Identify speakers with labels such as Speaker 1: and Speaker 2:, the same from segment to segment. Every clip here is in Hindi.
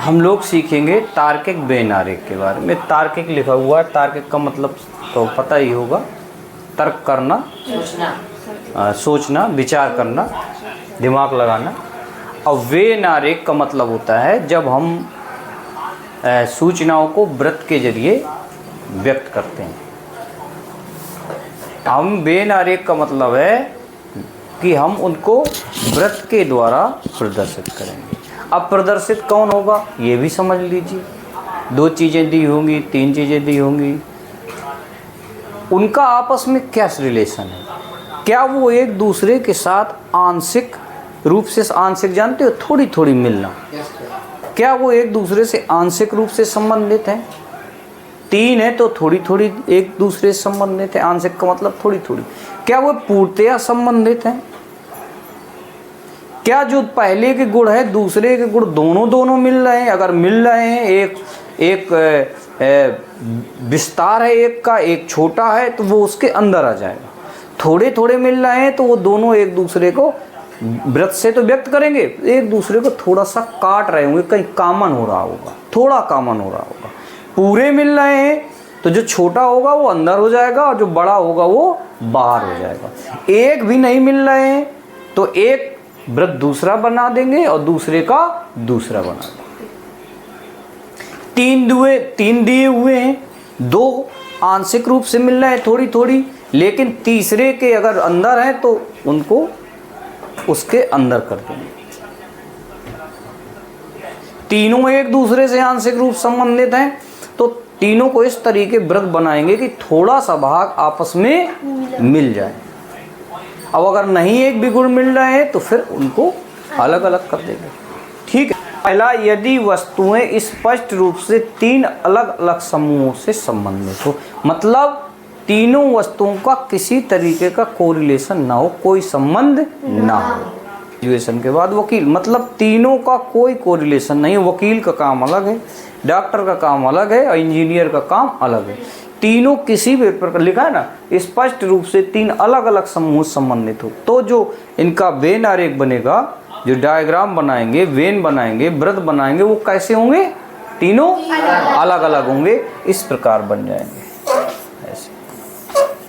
Speaker 1: हम लोग सीखेंगे तार्किक बेनारिक के बारे में। तार्किक लिखा हुआ है, तार्किक का मतलब तो पता ही होगा, तर्क करना, सोचना, विचार करना, दिमाग लगाना। और बेनारिक का मतलब होता है जब हम सूचनाओं को व्रत के जरिए व्यक्त करते हैं। हम बेनारिक का मतलब है कि हम उनको व्रत के द्वारा प्रदर्शित करेंगे। अब प्रदर्शित कौन होगा ये भी समझ लीजिए। 2 चीज़ें दी होंगी, 3 चीज़ें दी होंगी, उनका आपस में क्या रिलेशन है? क्या वो एक दूसरे के साथ आंशिक रूप से, आंशिक जानते हो, थोड़ी थोड़ी मिलना, क्या वो एक दूसरे से आंशिक रूप से संबंधित हैं? 3 है तो थोड़ी थोड़ी एक दूसरे से संबंधित है, आंशिक का मतलब थोड़ी थोड़ी। क्या वो पूर्णतया संबंधित हैं? क्या जो पहले के गुण है दूसरे के गुण दोनों मिल रहे हैं? अगर मिल रहे हैं, एक विस्तार है एक का, एक छोटा है, तो वो उसके अंदर आ जाएगा। थोड़े थोड़े मिल रहे हैं तो वो दोनों एक दूसरे को व्रत से तो व्यक्त करेंगे, एक दूसरे को थोड़ा सा काट रहे होंगे, कहीं कॉमन हो रहा होगा, थोड़ा कॉमन हो रहा होगा। पूरे मिल रहे हैं तो जो छोटा होगा वो अंदर हो जाएगा और जो बड़ा होगा वो बाहर हो जाएगा। एक भी नहीं मिल रहे हैं तो एक व्रत दूसरा बना देंगे और दूसरे का दूसरा बना देंगे। 3 दिए हुए हैं, 2 आंशिक रूप से मिल रहे हैं थोड़ी थोड़ी, लेकिन तीसरे के अगर अंदर है तो उनको उसके अंदर कर देंगे। तीनों एक दूसरे से आंशिक रूप संबंधित हैं तो तीनों को इस तरीके व्रत बनाएंगे कि थोड़ा सा भाग आपस में मिल जाए। अब अगर नहीं एक भी गुण मिल रहे हैं तो फिर उनको अलग अलग कर देंगे। ठीक है। पहला, यदि वस्तुएं स्पष्ट रूप से 3 अलग अलग समूहों से संबंधित हो, मतलब तीनों वस्तुओं का किसी तरीके का कोरिलेशन ना हो, कोई संबंध ना हो। ग्रेजुएशन के बाद वकील, मतलब तीनों का कोई कोरिलेशन नहीं है। वकील का काम अलग है, डॉक्टर का काम अलग है और इंजीनियर का काम अलग है। तीनों किसी भी प्रकार, लिखा है ना, स्पष्ट रूप से 3 अलग अलग समूह संबंधित हो, तो जो इनका वेन आरेख बनेगा, जो डायग्राम बनाएंगे, वेन बनाएंगे, व्रत बनाएंगे, वो कैसे होंगे? तीनों अलग अलग होंगे, इस प्रकार बन जाएंगे। ऐसे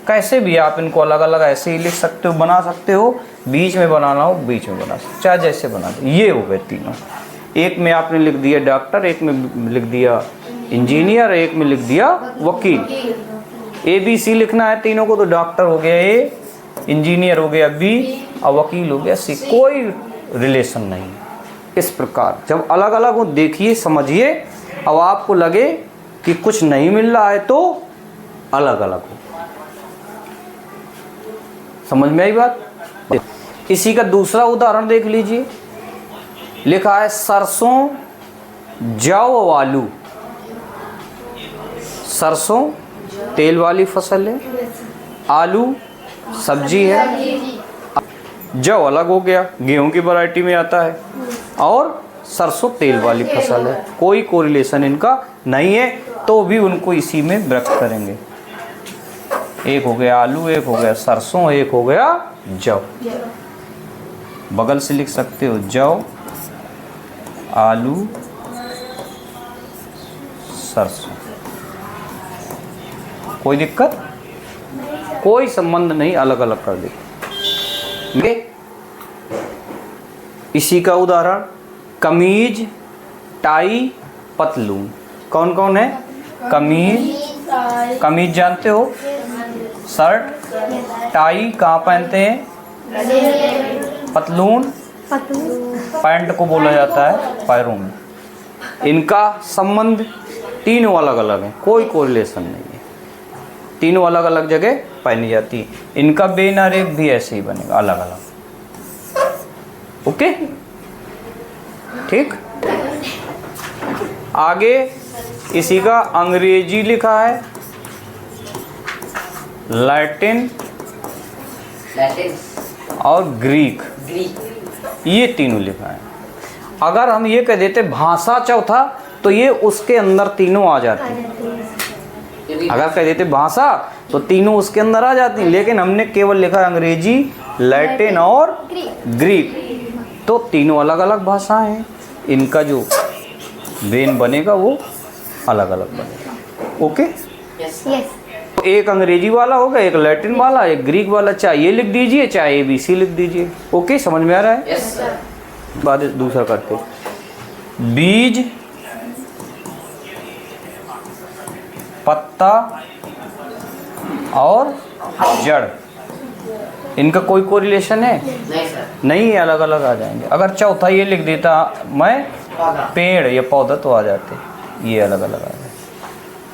Speaker 1: कैसे भी आप इनको अलग अलग ऐसे ही लिख सकते हो, बना सकते हो, बीच में बनाना हो बीच में बना सकते, चाहे जैसे बना दो। ये हो गए तीनों। एक में आपने लिख दिया डॉक्टर, एक में लिख दिया इंजीनियर, एक में लिख दिया वकील। ABC लिखना है तीनों को तो डॉक्टर हो गया A, इंजीनियर हो गया B और वकील हो गया C। कोई रिलेशन नहीं। इस प्रकार जब अलग अलग हो, देखिए, समझिए। अब आपको लगे कि कुछ नहीं मिल रहा है तो अलग अलग हो। समझ में आई बात? इसी का दूसरा उदाहरण देख लीजिए। लिखा है सरसों, जौ, आलू। सरसों तेल वाली फसल है, आलू सब्जी है, जौ अलग हो गया, गेहूं की वैरायटी में आता है, और सरसों तेल वाली फसल है। कोई कोरिलेशन इनका नहीं है तो भी उनको इसी में व्यक्त करेंगे। एक हो गया आलू, एक हो गया सरसों, एक हो गया जौ। बगल से लिख सकते हो जौ, आलू, सरसों। कोई दिक्कत? कोई संबंध नहीं, अलग अलग कर देते। इसी का उदाहरण कमीज, टाई, पतलून। कौन कौन है? कमीज जानते हो, शर्ट। टाई कहाँ पहनते हैं? पतलून पैंट को बोला जाता है पैरों में। इनका संबंध तीनों अलग अलग है, कोई कोरिलेशन नहीं है, तीनों अलग अलग जगह पहनी जाती है। इनका वेन आरेख भी ऐसे ही बनेगा, अलग अलग। ओके, ठीक। आगे इसी का अंग्रेजी लिखा है, लैटिन और ग्रीक, ये तीनों लिखा है। अगर हम ये कह देते भाषा चौथा तो ये उसके अंदर तीनों आ जाती। अगर कह देते भाषा तो तीनों उसके अंदर आ जाती, लेकिन हमने केवल लिखा है अंग्रेजी, लैटिन और ग्रीक, तो तीनों अलग अलग भाषाएं हैं। इनका जो वेन बनेगा वो अलग अलग बनेगा। Okay,
Speaker 2: yes.
Speaker 1: एक अंग्रेजी वाला होगा, एक लैटिन वाला, एक ग्रीक वाला। चाहे ये लिख दीजिए, चाहे ABC लिख दीजिए। ओके, समझ में आ रहा है?
Speaker 2: Yes sir.
Speaker 1: बाद दूसरा करते, बीज, पत्ता और जड़, इनका कोई कोरिलेशन है?
Speaker 2: नहीं सर।
Speaker 1: नहीं है, अलग अलग आ जाएंगे। अगर चौथा ये लिख देता मैं पेड़ या पौधा तो आ जाते, ये अलग अलग आ जाए।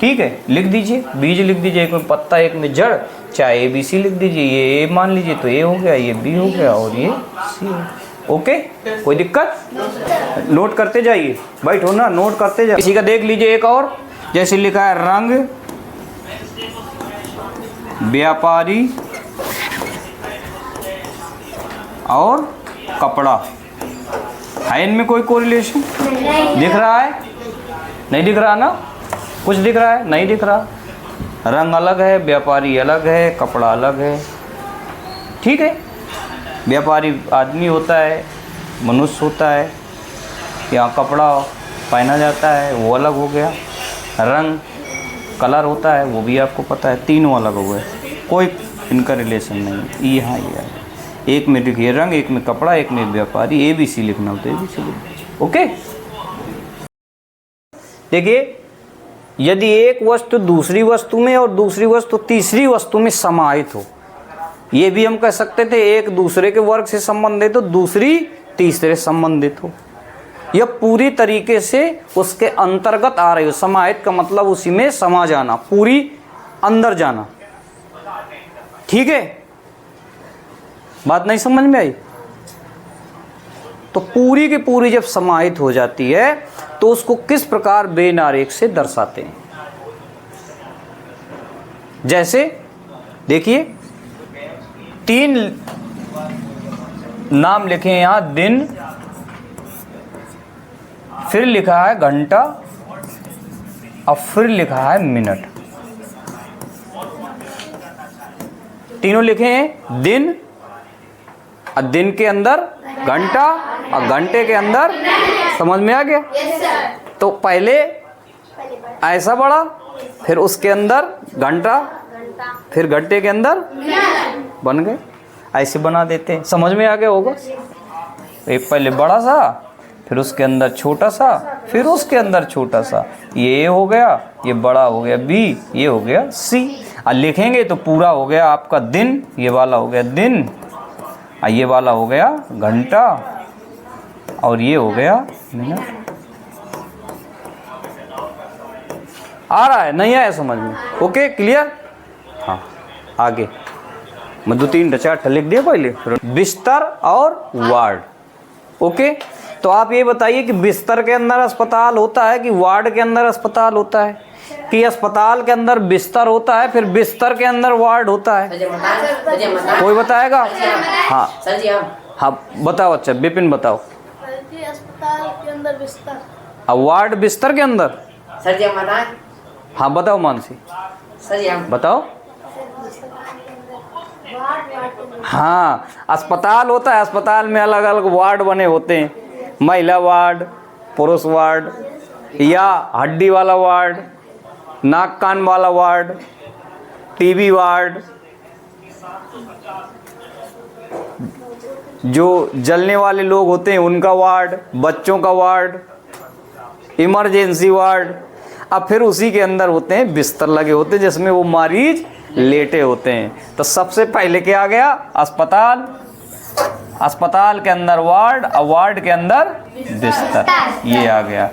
Speaker 1: ठीक है, लिख दीजिए, बीज लिख दीजिए, एक में पत्ता एक में जड़, चाहे ABC लिख दीजिए। ये A मान लीजिए तो A हो गया, ये B हो गया और ये C हो गया। ओके, कोई दिक्कत? नोट करते जाइए, बैठो ना, नोट करते जाइए। किसी का देख लीजिए एक और, जैसे लिखा है रंग, व्यापारी और कपड़ा, है इनमें कोई कोरिलेशन? दिख रहा है? नहीं दिख रहा ना? कुछ दिख रहा है? नहीं दिख रहा। रंग अलग है, व्यापारी अलग है, कपड़ा अलग है। ठीक है, व्यापारी आदमी होता है, मनुष्य होता है, यहाँ कपड़ा पहना जाता है वो अलग हो गया, रंग कलर होता है वो भी आपको पता है, तीनों अलग हो गए, कोई इनका रिलेशन नहीं है। यहाँ ये है, एक में लिखिए रंग, एक में कपड़ा, एक में व्यापारी। ABC लिखना हो तो ABC लिख दीजिए। ओके, देखिए, यदि एक वस्तु दूसरी वस्तु में और दूसरी वस्तु तीसरी वस्तु में समाहित हो, ये भी हम कह सकते थे एक दूसरे के वर्ग से संबंधित हो, दूसरी तीसरे संबंधित हो, यह पूरी तरीके से उसके अंतर्गत आ रही हो। समाहित का मतलब उसी में समा जाना, पूरी अंदर जाना। ठीक है, बात नहीं समझ में आई? तो पूरी की पूरी जब समाहित हो जाती है तो उसको किस प्रकार वेन आरेख से दर्शाते हैं? जैसे देखिए, 3 नाम लिखे हैं यहां, दिन, फिर लिखा है घंटा और फिर लिखा है मिनट। तीनों लिखे हैं दिन, और दिन के अंदर घंटा और घंटे के अंदर, समझ में आ गया? तो पहले ऐसा बढ़ा, फिर उसके अंदर घंटा, फिर घंटे के अंदर बन गए। ऐसे बना देते हैं, समझ में आ गया होगा? एक पहले बड़ा सा, फिर उसके अंदर छोटा सा, फिर उसके अंदर छोटा सा, ये हो गया, ये बड़ा हो गया B, ये हो गया C। और लिखेंगे तो पूरा हो गया आपका दिन, ये वाला हो गया दिन, और ये वाला हो गया घंटा, और ये हो गया मिनट। आ रहा है? नहीं आया समझ में? Okay, clear? हाँ, आगे मैं 2-3 4 लिख दिया पहले। बिस्तर और वार्ड। ओके, तो आप ये बताइए कि बिस्तर के अंदर अस्पताल होता है कि वार्ड के अंदर अस्पताल होता है, कि अस्पताल के अंदर बिस्तर होता है फिर बिस्तर के अंदर वार्ड होता है? कोई बताएगा? हाँ
Speaker 2: सर जी,
Speaker 1: हाँ बताओ। अच्छा विपिन बताओ।
Speaker 3: अस्पताल के अंदर बिस्तर
Speaker 1: अब वार्ड बिस्तर के अंदर?
Speaker 2: सर जी, हम बताएं?
Speaker 1: हाँ बताओ मानसी,
Speaker 2: सर जी हम
Speaker 1: बताओ। हाँ, अस्पताल होता है, अस्पताल में अलग अलग वार्ड बने होते हैं, महिला वार्ड, पुरुष वार्ड, या हड्डी वाला वार्ड, नाक कान वाला वार्ड, टीबी वार्ड, जो जलने वाले लोग होते हैं उनका वार्ड, बच्चों का वार्ड, इमरजेंसी वार्ड। अब फिर उसी के अंदर होते हैं बिस्तर लगे होते हैं जिसमें वो मरीज लेटे होते हैं। तो सबसे पहले क्या आ गया? अस्पताल, अस्पताल के अंदर वार्ड और वार्ड के अंदर बिस्तर, ये आ गया।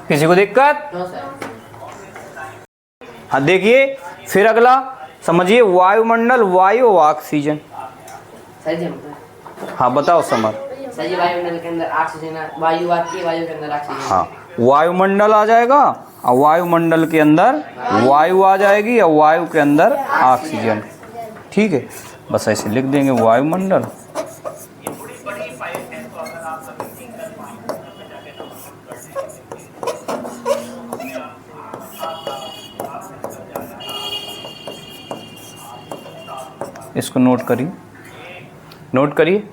Speaker 1: किसी को दिक्कत? हाँ देखिए, फिर अगला समझिए, वायुमंडल, वायु और ऑक्सीजन।
Speaker 2: सर जी
Speaker 1: हाँ बताओ समर।
Speaker 2: सर जी, वायुमंडल के अंदर ऑक्सीजन, वायु आती है, वायु के अंदर ऑक्सीजन।
Speaker 1: हाँ, वायुमंडल आ जाएगा और वायुमंडल के अंदर वायु आ जाएगी और वायु के अंदर ऑक्सीजन। ठीक है, बस ऐसे लिख देंगे वायुमंडल। इसको नोट करिए, नोट करिए,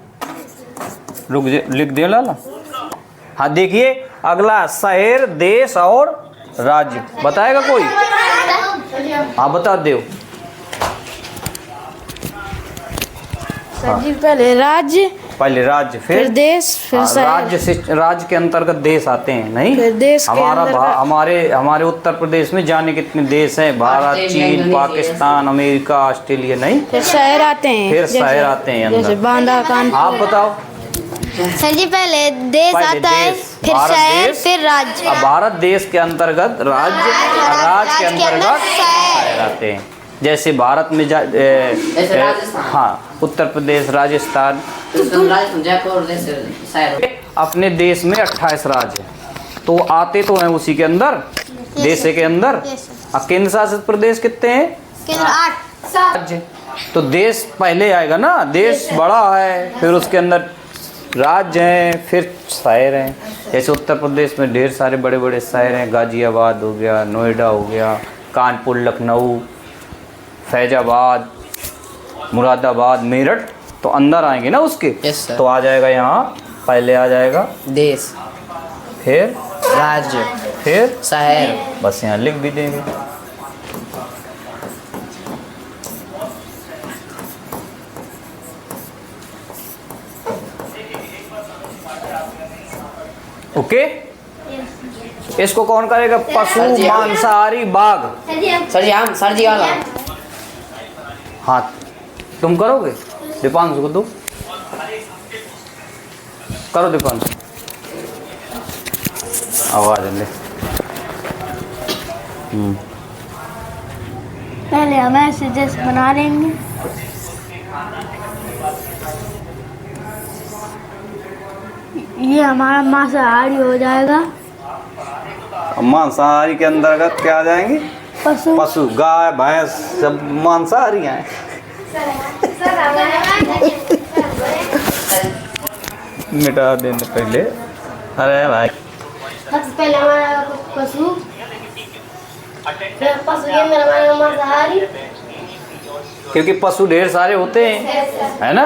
Speaker 1: लिख दिया लाला। हाँ देखिए अगला, शहर, देश और राज्य बताएगा कोई? हाँ बता दो।
Speaker 3: सर जी पहले राज्य,
Speaker 1: पहले राज्य,
Speaker 3: फिर देश, फिर शहर।
Speaker 1: राज्य से, राज्य के अंतर्गत देश आते हैं नहीं?
Speaker 3: फिर देश के
Speaker 1: हमारे उत्तर प्रदेश में जाने कितने देश हैं? भारत, चीन, पाकिस्तान, अमेरिका, ऑस्ट्रेलिया नहीं?
Speaker 3: फिर शहर आते हैं,
Speaker 1: फिर शहर आते हैं
Speaker 3: जैसे
Speaker 1: अंदर।
Speaker 3: बांदा, कानपुर।
Speaker 1: आप बताओ।
Speaker 4: सर जी पहले देश आता है, फिर
Speaker 1: भारत
Speaker 4: शहर,
Speaker 1: देश,
Speaker 4: फिर राज्य।
Speaker 1: अब भारत देश के अंतर्गत राज्य, राज्य के अंतर्गत शहर आते हैं। जैसे भारत में हाँ उत्तर प्रदेश, राजस्थान,
Speaker 2: जयपुर शहर।
Speaker 1: अपने देश में 28 राज्य हैं, तो आते तो हैं उसी के अंदर, देश के अंदर। अब केंद्र शासित प्रदेश कितने हैं?
Speaker 4: केंद्र 8
Speaker 1: राज्य। तो देश पहले आएगा ना, देश बड़ा है, फिर उसके अंदर राज्य हैं, फिर शहर हैं। जैसे उत्तर प्रदेश में ढेर सारे बड़े बड़े शहर हैं, गाजियाबाद हो गया, नोएडा हो गया, कानपुर, लखनऊ, फैजाबाद, मुरादाबाद, मेरठ, तो अंदर आएंगे ना उसके।
Speaker 2: Yes, sir.
Speaker 1: तो आ जाएगा यहाँ, पहले आ जाएगा
Speaker 2: देश,
Speaker 1: फिर
Speaker 2: राज्य,
Speaker 1: फिर
Speaker 2: शहर।
Speaker 1: बस यहाँ लिख भी देंगे। ओके, इसको कौन करेगा? पशु, मांसाहारी, बाघ।
Speaker 2: सर जी वाला।
Speaker 1: हाँ तुम करोगे? दीपांशु को दो, करो दीपांशु, आवाज ले।
Speaker 3: पहले हम ऐसे जैसे बना लेंगे। ये हमारा मांसाहारी हो जाएगा।
Speaker 1: मांसाहारी के अंतर्गत क्या आ जाएंगे?
Speaker 3: पशु,
Speaker 1: पशु, गाय, भैंस, सब मांसाहारी हैं। मिटा देने पहले। अरे भाई
Speaker 3: सबसे पहले हमारा पशु, फिर पशु के अंदर हमारा मांसाहारी,
Speaker 1: क्योंकि पशु ढेर सारे होते हैं, है ना?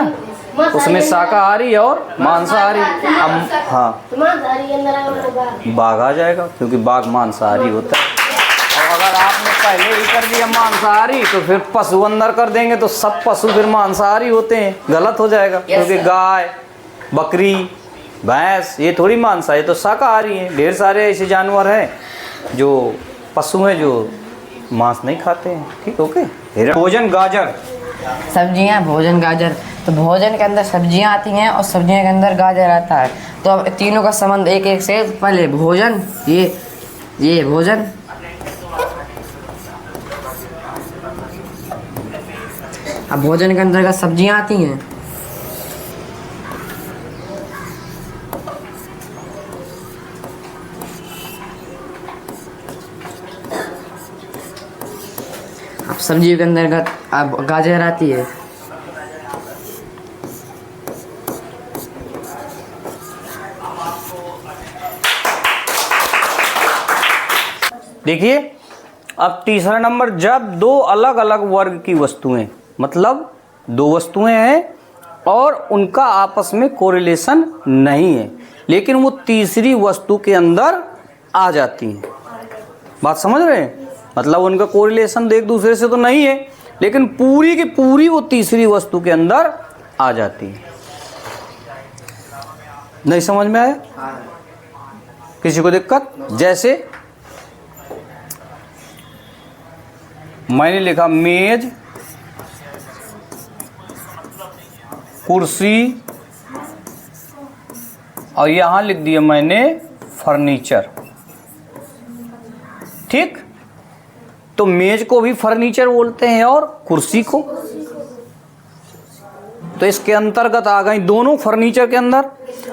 Speaker 1: उसमें शाकाहारी और मांसाहारी। हाँ
Speaker 3: मांसाहारी के अंदर हमारा बाघ।
Speaker 1: बाघ आ जाएगा, क्योंकि बाघ मांसाहारी होता है। और अगर आपने पहले ही कर दिया मांसाहारी, तो फिर पशु अंदर कर देंगे तो सब पशु फिर मांसाहारी होते हैं, गलत हो जाएगा। क्योंकि गाय, बकरी, भैंस ये थोड़ी मांसाहारी, तो शाकाहारी हैं। ढेर सारे ऐसे जानवर हैं जो पशु हैं जो मांस नहीं खाते हैं। ठीक, ओके। भोजन, गाजर,
Speaker 2: सब्जियां, भोजन, गाजर। तो भोजन के अंदर सब्जियां आती हैं और सब्जियों के अंदर गाजर आता है। तो अब तीनों का संबंध एक एक से। पहले भोजन, ये भोजन, अब भोजन के अंदर सब्जियां आती हैं। अब सब्जियों के अंदर अब गाजर आती है।
Speaker 1: देखिए अब तीसरा नंबर, जब दो अलग अलग वर्ग की वस्तुएं, मतलब दो वस्तुएं हैं और उनका आपस में कोरिलेशन नहीं है, लेकिन वो तीसरी वस्तु के अंदर आ जाती हैं। बात समझ रहे हैं? मतलब उनका कोरिलेशन एक दूसरे से तो नहीं है, लेकिन पूरी की पूरी वो तीसरी वस्तु के अंदर आ जाती है। नहीं समझ में आया? किसी को दिक्कत? जैसे मैंने लिखा मेज, कुर्सी, और यहां लिख दिया मैंने फर्नीचर। ठीक, तो मेज को भी फर्नीचर बोलते हैं और कुर्सी को, तो इसके अंतर्गत आ गई दोनों फर्नीचर के अंदर।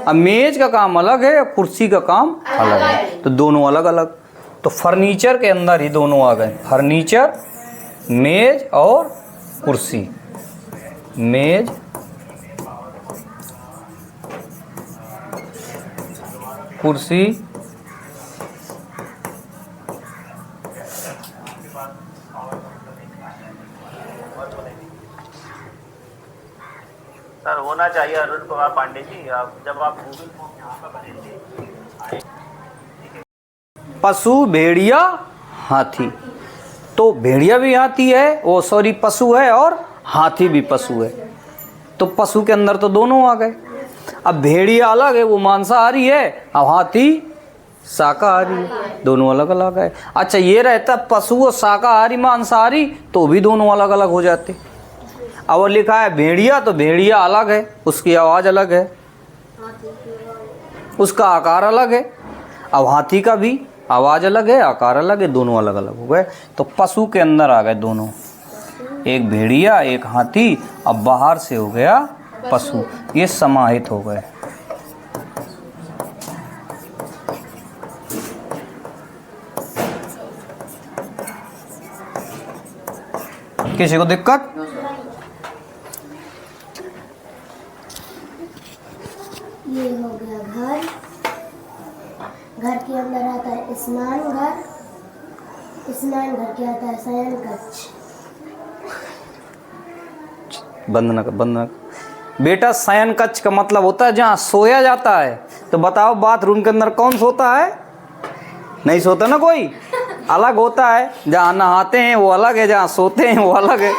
Speaker 1: अब मेज का काम अलग है, कुर्सी का काम अलग है, तो दोनों अलग अलग, तो फर्नीचर के अंदर ही दोनों आ गए। फर्नीचर, मेज और कुर्सी। मेज, कुर्सी,
Speaker 5: सर होना चाहिए अरुण कुमार पांडे जी। आप जब आप गूगल फॉर्म यहाँ पर भरेंगे,
Speaker 1: पशु, भेड़िया, हाथी। तो भेड़िया भी हाथी है, वो सॉरी पशु है, और हाथी भी पशु है। तो पशु के अंदर तो दोनों आ गए। अब भेड़िया अलग है, वो मांसाहारी है, अब हाथी शाकाहारी है, दोनों अलग अलग है। अच्छा ये रहता पशु और शाकाहारी मांसाहारी, तो भी दोनों अलग अलग हो जाते। अब लिखा है भेड़िया, तो भेड़िया अलग है, उसकी आवाज़ अलग है, उसका आकार अलग है। अब हाथी का भी आवाज़ अलग है, आकार अलग है, दोनों अलग अलग हो गए। तो पशु के अंदर आ गए दोनों, एक भेड़िया एक हाथी। अब बाहर से हो गया पशु, ये समाहित हो गए। किसी को दिक्कत?
Speaker 3: ये हो गया घर। घर के अंदर आता है स्नान घर। स्नान घर के आता है शयन कक्ष।
Speaker 1: बंद न कर, बंद न कर। बेटा शयन कक्ष का मतलब होता है जहाँ सोया जाता है। तो बताओ बाथरूम के अंदर कौन सोता है? नहीं सोता ना कोई, अलग होता है। जहाँ नहाते हैं वो अलग है, जहाँ सोते हैं वो अलग है।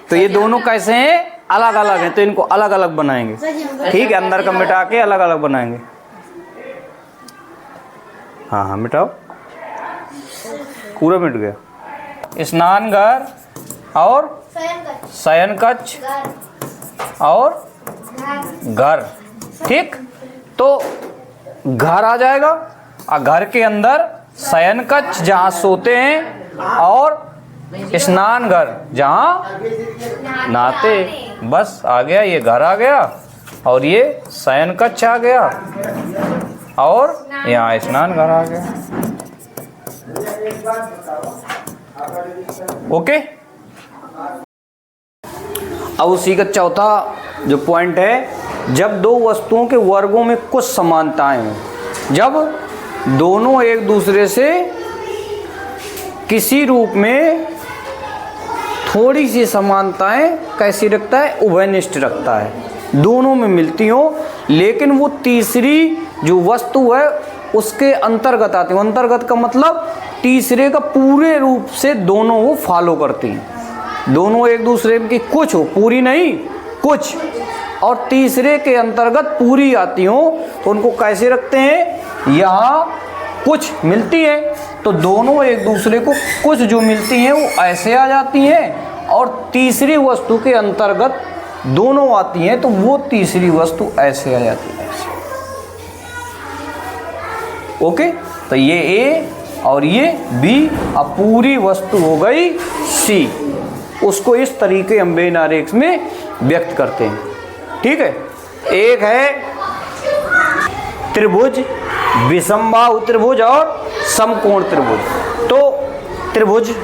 Speaker 1: तो ये दोनों कैसे हैं? अलग अलग हैं, तो इनको अलग अलग बनाएंगे। ठीक है, अंदर का मिटा के अलग अलग बनाएंगे। हाँ हाँ मिटाओ, पूरा मिट गया। स्नान घर और शयन कक्ष और घर। ठीक, तो घर आ जाएगा, और घर के अंदर शयन कक्ष जहाँ सोते हैं, और स्नान घर जहाँ नहाते। बस आ गया, ये घर आ गया, और ये शयन कक्ष आ गया, और यहाँ स्नान घर आ गया। ओके। अब उसी का चौथा जो पॉइंट है, जब दो वस्तुओं के वर्गों में कुछ समानताएं हों, जब दोनों एक दूसरे से किसी रूप में थोड़ी सी समानताएं कैसी रखता है? उभयनिष्ठ रखता है, दोनों में मिलती हो, लेकिन वो तीसरी जो वस्तु है उसके अंतर्गत आती है। अंतर्गत का मतलब तीसरे का पूरे रूप से दोनों वो फॉलो करती हैं। दोनों एक दूसरे की कुछ हो, पूरी नहीं कुछ, और तीसरे के अंतर्गत पूरी आती हो, तो उनको कैसे रखते हैं? यहाँ कुछ मिलती है, तो दोनों एक दूसरे को कुछ जो मिलती हैं वो ऐसे आ जाती हैं, और तीसरी वस्तु के अंतर्गत दोनों आती हैं, तो वो तीसरी वस्तु ऐसे आ जाती है। ओके, तो ये ए और ये बी, अब पूरी वस्तु हो गई सी। उसको इस तरीके हम वेन आरेख में व्यक्त करते हैं। ठीक है, एक है त्रिभुज, विषमबाहु त्रिभुज और समकोण त्रिभुज। तो त्रिभुज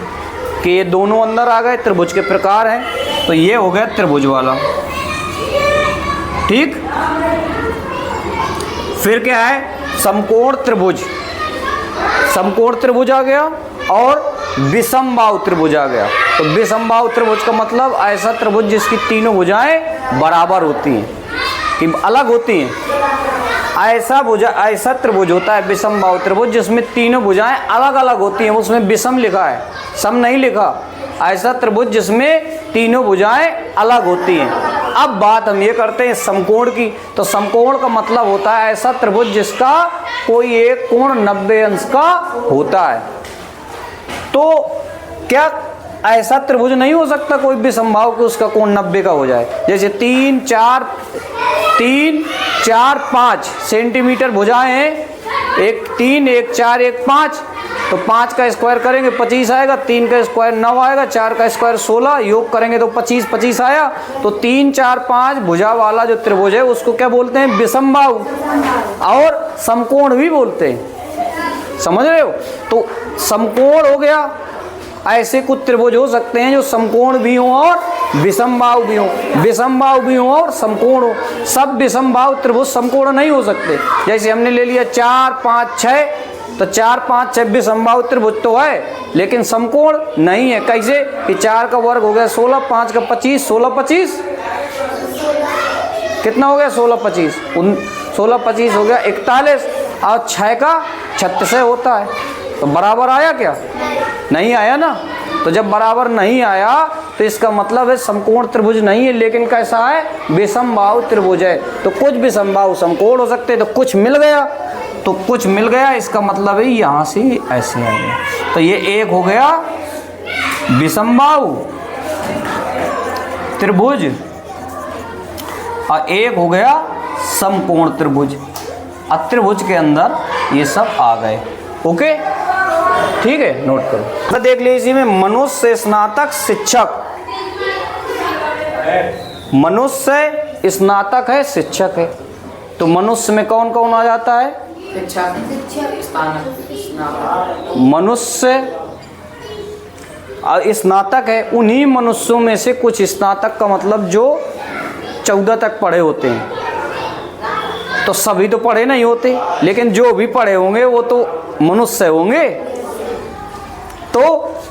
Speaker 1: के ये दोनों अंदर आ गए, त्रिभुज के प्रकार हैं। तो ये हो गया त्रिभुज वाला। ठीक, फिर क्या है? समकोण त्रिभुज। समकोण त्रिभुज आ गया, और विषमबाहु त्रिभुज आ गया। तो विषमबाहु त्रिभुज का मतलब ऐसा त्रिभुज जिसकी तीनों भुजाएं बराबर होती हैं, कि अलग होती हैं। ऐसा त्रिभुज होता है विषमबाहु त्रिभुज जिसमें तीनों भुजाएं अलग अलग होती हैं। उसमें विषम लिखा है, सम नहीं लिखा। ऐसा त्रिभुज जिसमें तीनों भुजाएं अलग होती हैं। अब बात हम ये करते हैं समकोण की। तो समकोण का मतलब होता है ऐसा त्रिभुज जिसका कोई एक कोण 90 अंश का होता है। तो क्या ऐसा त्रिभुज नहीं हो सकता कोई भी संभाव कि उसका कोण 90 का हो जाए? जैसे 3, 4, 5 सेंटीमीटर भुजाएं हैं, एक 3, एक 4, एक 5। तो 5 का स्क्वायर करेंगे 25 आएगा, 3 का स्क्वायर 9 आएगा, 4 का स्क्वायर 16, योग करेंगे तो 25 आया। तो 3, 4, 5 भुजा वाला जो त्रिभुज है उसको क्या बोलते हैं? विषमबाहु, और समकोण भी बोलते हैं। समझ रहे हो? तो समकोण हो गया, ऐसे कुछ त्रिभुज हो सकते हैं जो समकोण भी हो और विषमबाहु भी हो, विषमबाहु भी हो और समकोण हो। सब विषमबाहु त्रिभुज समकोण नहीं हो सकते। जैसे हमने ले लिया 4, 5, 6, तो 4, 5, 6 विषमबाहु त्रिभुज तो है, लेकिन समकोण नहीं है। कैसे? कि 4 का वर्ग हो गया 16, 5 का 25, 16, 25 कितना हो गया 16 25, 16 25 हो गया 41, और 6 का 36 होता है, तो बराबर आया क्या? नहीं आया ना। तो जब बराबर नहीं आया तो इसका मतलब है समकोण त्रिभुज नहीं है, लेकिन कैसा है? विषमबाहु त्रिभुज है। तो कुछ विषमबाहु समकोण हो सकते हैं, तो कुछ मिल गया, तो कुछ मिल गया, इसका मतलब है यहाँ से ऐसे आएगा। तो ये एक हो गया विषमबाहु त्रिभुज और एक हो गया समकोण त्रिभुज। त्रिभुज के अंदर ये सब आ गए। ओके, ठीक है, नोट करो। तो देख लीजिए इसी में मनुष्य, स्नातक, शिक्षक। मनुष्य स्नातक है, शिक्षक है, तो मनुष्य में कौन कौन आ जाता है? मनुष्य और स्नातक है। उन्हीं मनुष्यों में से कुछ स्नातक का मतलब जो 14 तक पढ़े होते हैं, तो सभी तो पढ़े नहीं होते, लेकिन जो भी पढ़े होंगे वो तो मनुष्य होंगे। तो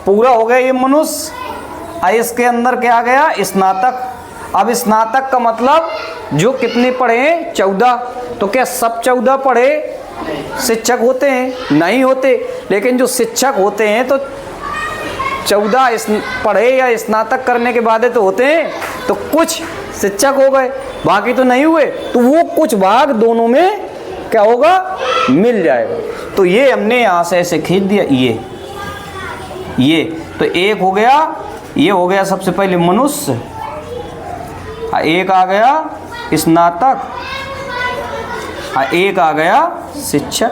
Speaker 1: पूरा हो गया ये मनुष्य। इसके अंदर क्या आ गया? स्नातक। अब स्नातक का मतलब जो कितने पढ़े हैं? 14। तो क्या सब 14 पढ़े शिक्षक होते हैं? नहीं होते। लेकिन जो शिक्षक होते हैं तो 14 पढ़े या स्नातक करने के बाद तो होते हैं, तो कुछ शिक्षक हो गए, बाकी तो नहीं हुए। तो वो कुछ भाग दोनों में क्या होगा? मिल जाएगा। तो ये हमने यहाँ से ऐसे खींच दिया, ये तो एक हो गया, ये हो गया सबसे पहले मनुष्य, एक आ गया स्नातक, एक आ गया शिक्षक।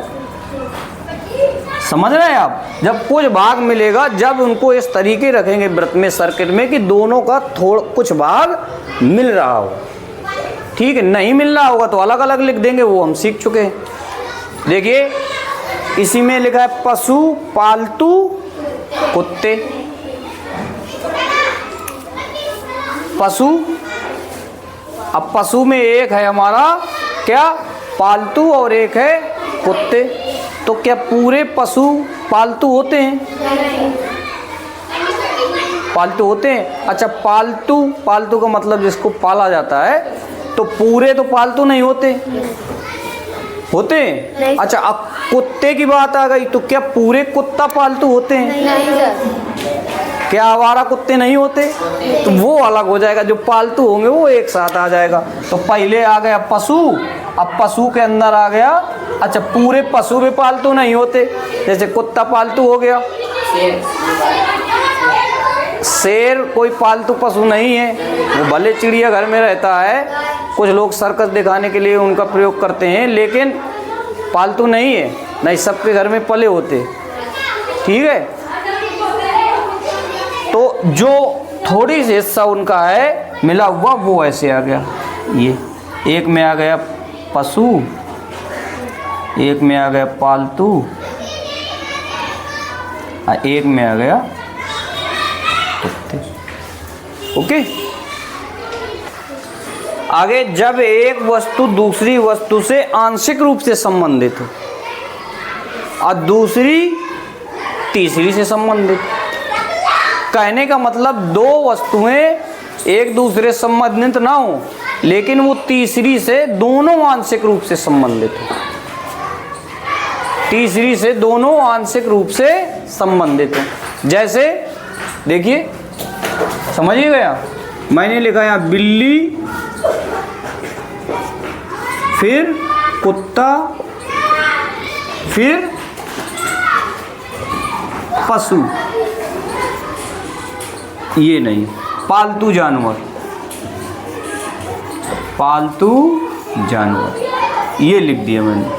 Speaker 1: समझ रहे हैं आप? जब कुछ भाग मिलेगा, जब उनको इस तरीके रखेंगे वृत्त में, सर्किट में, कि दोनों का कुछ भाग मिल रहा हो, ठीक है। नहीं मिल रहा होगा तो अलग अलग लिख देंगे, वो हम सीख चुके हैं। देखिए इसी में लिखा है पशु, पालतू, कुत्ते। पशु, अब पशु में एक है हमारा क्या? पालतू, और एक है कुत्ते। तो क्या पूरे पशु पालतू होते हैं? पालतू होते हैं। अच्छा, पालतू, पालतू का मतलब जिसको पाला जाता है, तो पूरे तो पालतू नहीं होते, होते हैं? अच्छा, अब कुत्ते की बात आ गई, तो क्या पूरे कुत्ता पालतू होते हैं? नहीं। क्या आवारा कुत्ते नहीं होते? तो वो अलग हो जाएगा, जो पालतू होंगे वो एक साथ आ जाएगा। तो पहले आ गया पशु, अब पशु के अंदर आ गया, अच्छा पूरे पशु भी पालतू नहीं होते, जैसे कुत्ता पालतू हो गया, शेर कोई पालतू पशु नहीं है, वो भले चिड़ियाघर में रहता है, कुछ लोग सर्कस दिखाने के लिए उनका प्रयोग करते हैं, लेकिन पालतू नहीं है, नहीं सबके घर में पले होते, ठीक है। तो जो थोड़ी सी हिस्सा उनका है मिला हुआ, वो ऐसे आ गया। ये एक में आ गया पशु, एक में आ गया पालतू, एक में आ गया कुत्ते। ओके, आगे जब एक वस्तु दूसरी वस्तु से आंशिक रूप से संबंधित हो और दूसरी तीसरी से संबंधित, कहने का मतलब दो वस्तुएं एक दूसरे से संबंधित ना हो, लेकिन वो तीसरी से दोनों आंशिक रूप से संबंधित हो, तीसरी से दोनों आंशिक रूप से संबंधित हो। जैसे देखिए, समझिए गया, मैंने लिखा यहाँ बिल्ली, फिर कुत्ता, फिर पशु, ये नहीं, पालतू जानवर, पालतू जानवर, ये लिख दिया मैंने,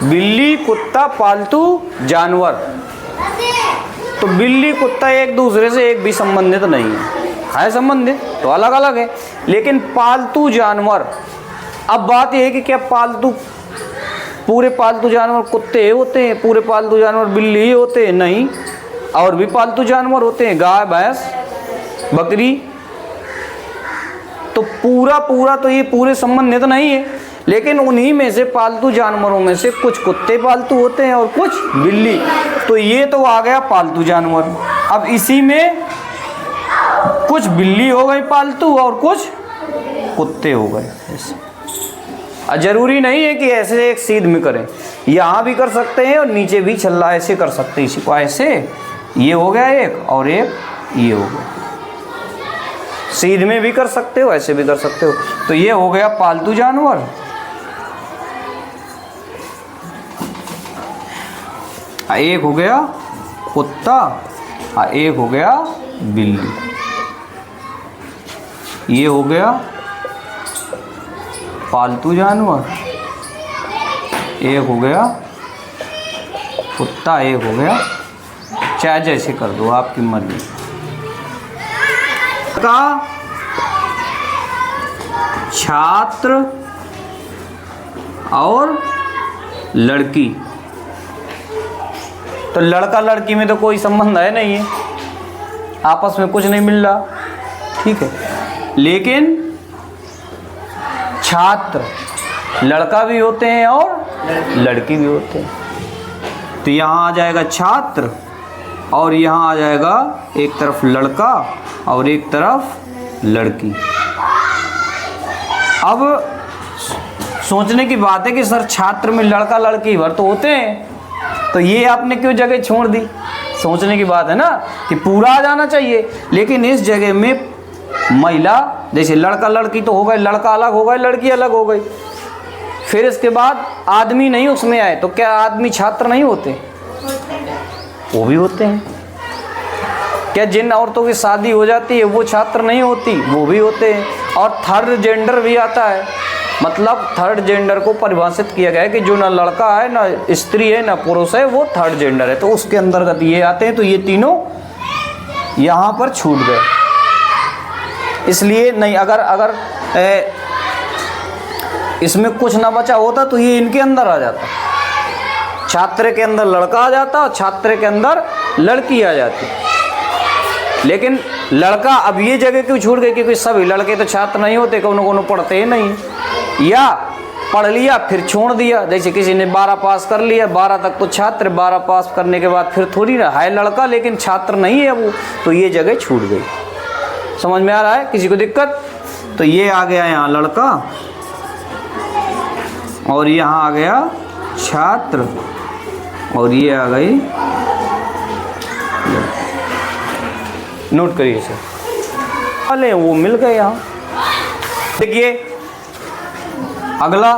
Speaker 1: बिल्ली, कुत्ता, पालतू जानवर। तो बिल्ली कुत्ता एक दूसरे से एक भी संबंधित नहीं है संबंधित, तो अलग अलग है। लेकिन पालतू जानवर, अब बात यह है कि क्या पालतू पूरे पालतू जानवर कुत्ते होते हैं, पूरे पालतू जानवर बिल्ली ही होते हैं? नहीं, और भी पालतू जानवर होते हैं, गाय, भैंस, बकरी। तो पूरा तो ये पूरे संबंधित नहीं है, लेकिन उन्हीं में से पालतू जानवरों में से कुछ कुत्ते पालतू होते हैं और कुछ बिल्ली। तो ये तो आ गया पालतू जानवर। अब इसी में कुछ बिल्ली हो गई पालतू और कुछ कुत्ते हो गए ऐसे। जरूरी नहीं है कि ऐसे एक सीध में करें, यहाँ भी कर सकते हैं और नीचे भी छल्ला ऐसे कर सकते हैं। इसी को ऐसे, ये हो गया एक और एक ये हो गया। सीध में भी कर सकते हो, ऐसे भी कर सकते हो। तो ये हो गया पालतू जानवर। एक हो गया कुत्ता और एक हो गया बिल्ली। ये हो गया पालतू जानवर, एक हो गया कुत्ता, एक हो गया, चाहे जैसे कर दो आपकी मर्जी का। छात्र और लड़की, तो लड़का लड़की में तो कोई संबंध है नहीं है, आपस में कुछ नहीं मिल रहा, ठीक है। लेकिन छात्र लड़का भी होते हैं और लड़की भी होते हैं। तो यहाँ आ जाएगा छात्र और यहाँ आ जाएगा एक तरफ लड़का और एक तरफ लड़की। अब सोचने की बात है कि सर छात्र में लड़का लड़की भर तो होते हैं, तो ये आपने क्यों जगह छोड़ दी? सोचने की बात है ना कि पूरा आ जाना चाहिए, लेकिन इस जगह में महिला, जैसे लड़का लड़की तो हो गए, लड़का अलग हो गए, लड़की अलग हो गई। फिर इसके बाद आदमी नहीं उसमें आए, तो क्या आदमी छात्र नहीं होते? वो भी होते हैं। क्या जिन औरतों की शादी हो जाती है वो छात्र नहीं होती? वो भी होते हैं। और थर्ड जेंडर भी आता है, मतलब थर्ड जेंडर को परिभाषित किया गया है कि जो ना लड़का है, ना स्त्री है, ना पुरुष है, वो थर्ड जेंडर है। तो उसके अंतर्गत ये आते हैं। तो ये तीनों यहाँ पर छूट गए, इसलिए नहीं। अगर इसमें कुछ ना बचा होता तो ये इनके अंदर आ जाता, छात्र के अंदर लड़का आ जाता और छात्र के अंदर लड़की आ जाती। लेकिन लड़का अब ये जगह क्यों छूट गई? क्योंकि सभी लड़के तो छात्र नहीं होते, कोनो पढ़ते ही नहीं, या पढ़ लिया फिर छोड़ दिया। जैसे किसी ने 12 पास कर लिया, 12 तक तो छात्र, 12 पास करने के बाद फिर थोड़ी ना है लड़का लेकिन छात्र नहीं है वो, तो ये जगह छूट गई। समझ में आ रहा है किसी को दिक्कत? तो ये आ गया यहाँ लड़का और यहाँ आ गया छात्र और ये आ गई, नोट करिए सर, अले वो मिल गए यहाँ। देखिए अगला,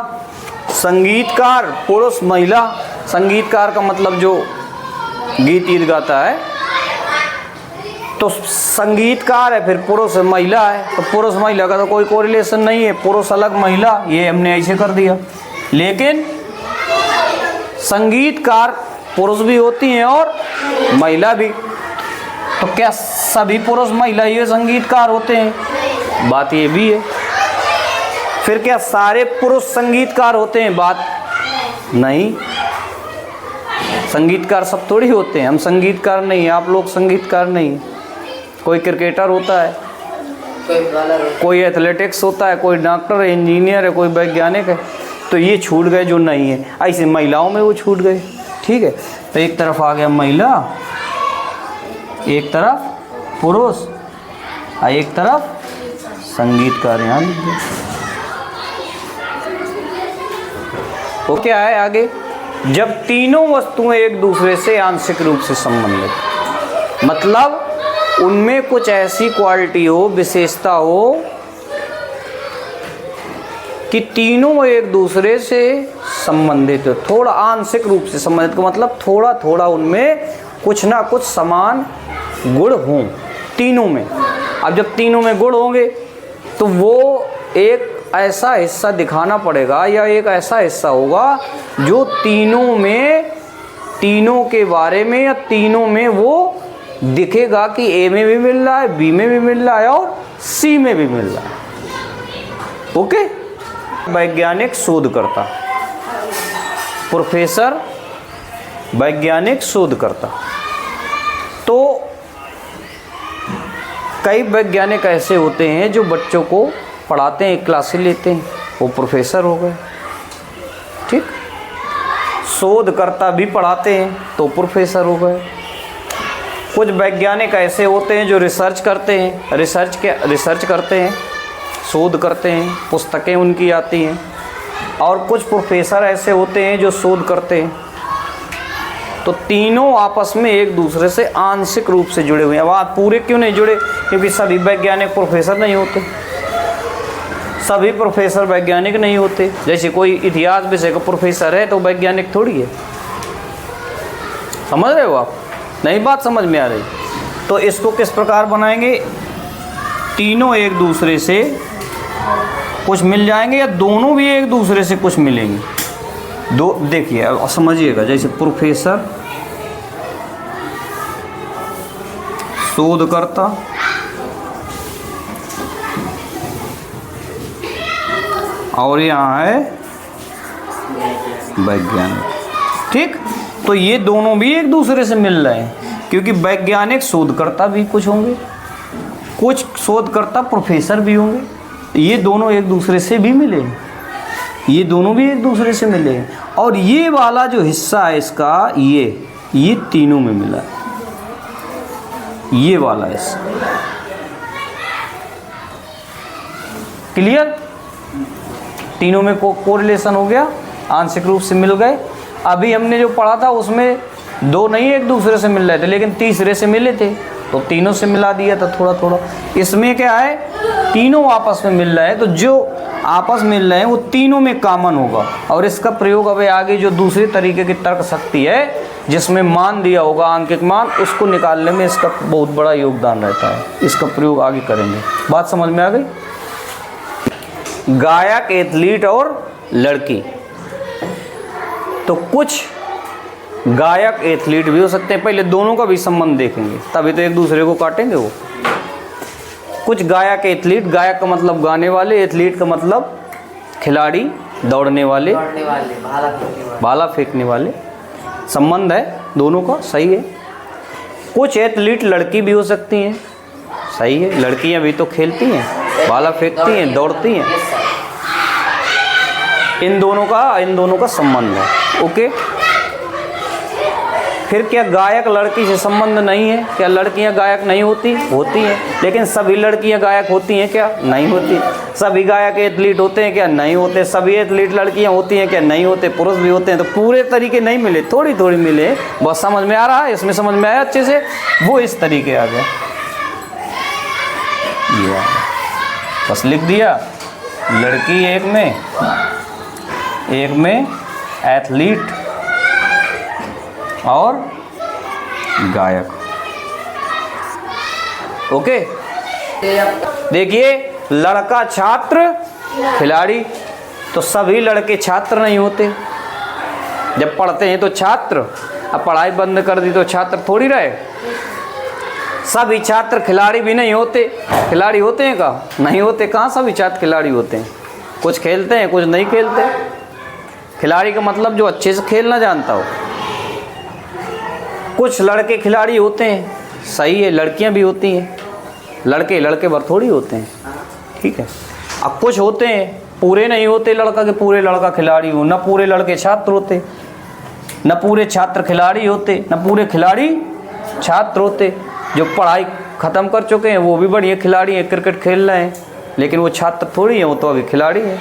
Speaker 1: संगीतकार पुरुष महिला। संगीतकार का मतलब जो गीत गाता है, तो संगीतकार है, फिर पुरुष महिला है, तो पुरुष महिला का तो कोई कोरिलेशन नहीं है, पुरुष अलग महिला, ये हमने ऐसे कर दिया। लेकिन संगीतकार पुरुष भी होती हैं और महिला भी, तो क्या सभी पुरुष महिला ये संगीतकार होते हैं? बात ये भी है। फिर क्या सारे पुरुष संगीतकार होते हैं? बात नहीं, संगीतकार सब थोड़ी होते हैं। हम संगीतकार नहीं हैं, आप लोग संगीतकार नहीं हैं। कोई क्रिकेटर होता है, कोई एथलेटिक्स होता है, कोई डॉक्टर है, इंजीनियर है, कोई वैज्ञानिक है। तो ये छूट गए जो नहीं है। ऐसे महिलाओं में वो छूट गए, ठीक है। तो एक तरफ आ गया महिला, एक तरफ पुरुष और एक तरफ संगीतकार। यहाँ लिखिए वो क्या है आगे, जब तीनों वस्तुएं एक दूसरे से आंशिक रूप से संबंधित, मतलब उनमें कुछ ऐसी क्वालिटी हो, विशेषता हो कि तीनों एक दूसरे से संबंधित हो। थोड़ा आंशिक रूप से संबंधित का मतलब थोड़ा थोड़ा उनमें कुछ ना कुछ समान गुण हों तीनों में। अब जब तीनों में गुण होंगे तो वो एक ऐसा हिस्सा दिखाना पड़ेगा या एक ऐसा हिस्सा होगा जो तीनों के बारे में या तीनों में वो दिखेगा कि ए में भी मिल रहा है, बी में भी मिल रहा है और सी में भी मिल रहा है। ओके। वैज्ञानिक शोधकर्ता, प्रोफेसर वैज्ञानिक शोधकर्ता। तो कई वैज्ञानिक ऐसे होते हैं जो बच्चों को पढ़ाते हैं, क्लासेस लेते हैं, वो प्रोफेसर हो गए, ठीक। शोधकर्ता भी पढ़ाते हैं तो प्रोफेसर हो गए। कुछ वैज्ञानिक ऐसे होते हैं जो रिसर्च करते हैं, रिसर्च करते हैं, शोध करते हैं, पुस्तकें उनकी आती हैं, और कुछ प्रोफेसर ऐसे होते हैं जो शोध करते हैं। तो तीनों आपस में एक दूसरे से आंशिक रूप से जुड़े हुए हैं। अब आप पूरे क्यों नहीं जुड़े? क्योंकि सभी वैज्ञानिक प्रोफेसर नहीं होते, सभी प्रोफेसर वैज्ञानिक नहीं होते। जैसे कोई इतिहास विषय का प्रोफेसर है तो वैज्ञानिक थोड़ी है। समझ रहे हो आप? नहीं बात समझ में आ रही? तो इसको किस प्रकार बनाएंगे? तीनों एक दूसरे से कुछ मिल जाएंगे या दोनों भी एक दूसरे से कुछ मिलेंगे? दो देखिए, अब समझिएगा। जैसे प्रोफेसर, शोधकर्ता, और यहाँ है वैज्ञानिक। ठीक, तो ये दोनों भी एक दूसरे से मिल रहे हैं, क्योंकि वैज्ञानिक शोधकर्ता भी कुछ होंगे, कुछ शोधकर्ता प्रोफेसर भी होंगे। ये दोनों एक दूसरे से भी मिले, ये दोनों भी एक दूसरे से मिले। और ये वाला जो हिस्सा है इसका, ये तीनों में मिला है, ये वाला हिस्सा। क्लियर? तीनों में कोरिलेशन हो गया, आंशिक रूप से मिल गए। अभी हमने जो पढ़ा था उसमें दो नहीं एक दूसरे से मिल रहे थे, लेकिन तीसरे से मिले थे तो तीनों से मिला दिया था थोड़ा थोड़ा। इसमें क्या है? तीनों आपस में मिल रहे हैं, तो जो आपस में मिल रहे हैं वो तीनों में कॉमन होगा। और इसका प्रयोग अब आगे जो दूसरे तरीके की तर्क शक्ति है, जिसमें मान दिया होगा, आंकिक मान, उसको निकालने में इसका बहुत बड़ा योगदान रहता है। इसका प्रयोग आगे करेंगे। बात समझ में आ गई? गायक, एथलीट और लड़की। तो कुछ गायक एथलीट भी हो सकते हैं। पहले दोनों का भी संबंध देखेंगे, तभी तो एक दूसरे को काटेंगे वो। कुछ गायक एथलीट, गायक का मतलब गाने वाले, एथलीट का मतलब खिलाड़ी, दौड़ने वाले, भाला फेंकने वाले। संबंध है दोनों का, सही है। कुछ एथलीट लड़की भी हो सकती हैं, सही है। लड़कियां भी तो खेलती हैं, भाला फेंकती हैं, दौड़ती हैं। इन दोनों का संबंध है। ओके। फिर क्या गायक लड़की से संबंध नहीं है? क्या लड़कियां गायक नहीं होती? होती हैं। लेकिन सभी लड़कियां गायक होती हैं क्या? नहीं होती। सभी गायक एथलीट होते हैं क्या? नहीं होते। सभी एथलीट लड़कियां होती हैं क्या? नहीं होते। पुरुष भी होते हैं। तो पूरे तरीके नहीं मिले, थोड़ी थोड़ी मिले। बस समझ में आ रहा है? इसमें समझ में आया अच्छे से? वो इस तरीके आ गया, ये बस लिख दिया। लड़की एक में एथलीट और गायक। ओके। देखिए, लड़का छात्र, खिलाड़ी। तो सभी लड़के छात्र नहीं होते। जब पढ़ते हैं तो छात्र, अब पढ़ाई बंद कर दी तो छात्र थोड़ी रहे। सभी छात्र खिलाड़ी भी नहीं होते। खिलाड़ी होते हैं क्या? नहीं होते। कहाँ सभी छात्र खिलाड़ी होते हैं? कुछ खेलते हैं, कुछ नहीं खेलते। खिलाड़ी का मतलब जो अच्छे से खेलना जानता हो। कुछ लड़के खिलाड़ी होते हैं, सही है। लड़कियां भी होती हैं। लड़के भर थोड़ी होते हैं, ठीक है। अब कुछ होते हैं, पूरे नहीं होते लड़का के पूरे लड़का खिलाड़ी हो, ना पूरे लड़के छात्र होते, न पूरे छात्र खिलाड़ी होते, न पूरे खिलाड़ी छात्र होते। जो पढ़ाई ख़त्म कर चुके हैं वो भी बढ़िया खिलाड़ी हैं, क्रिकेट खेल रहे हैं, लेकिन वो छात्र थोड़ी हैं, वो तो अभी खिलाड़ी हैं।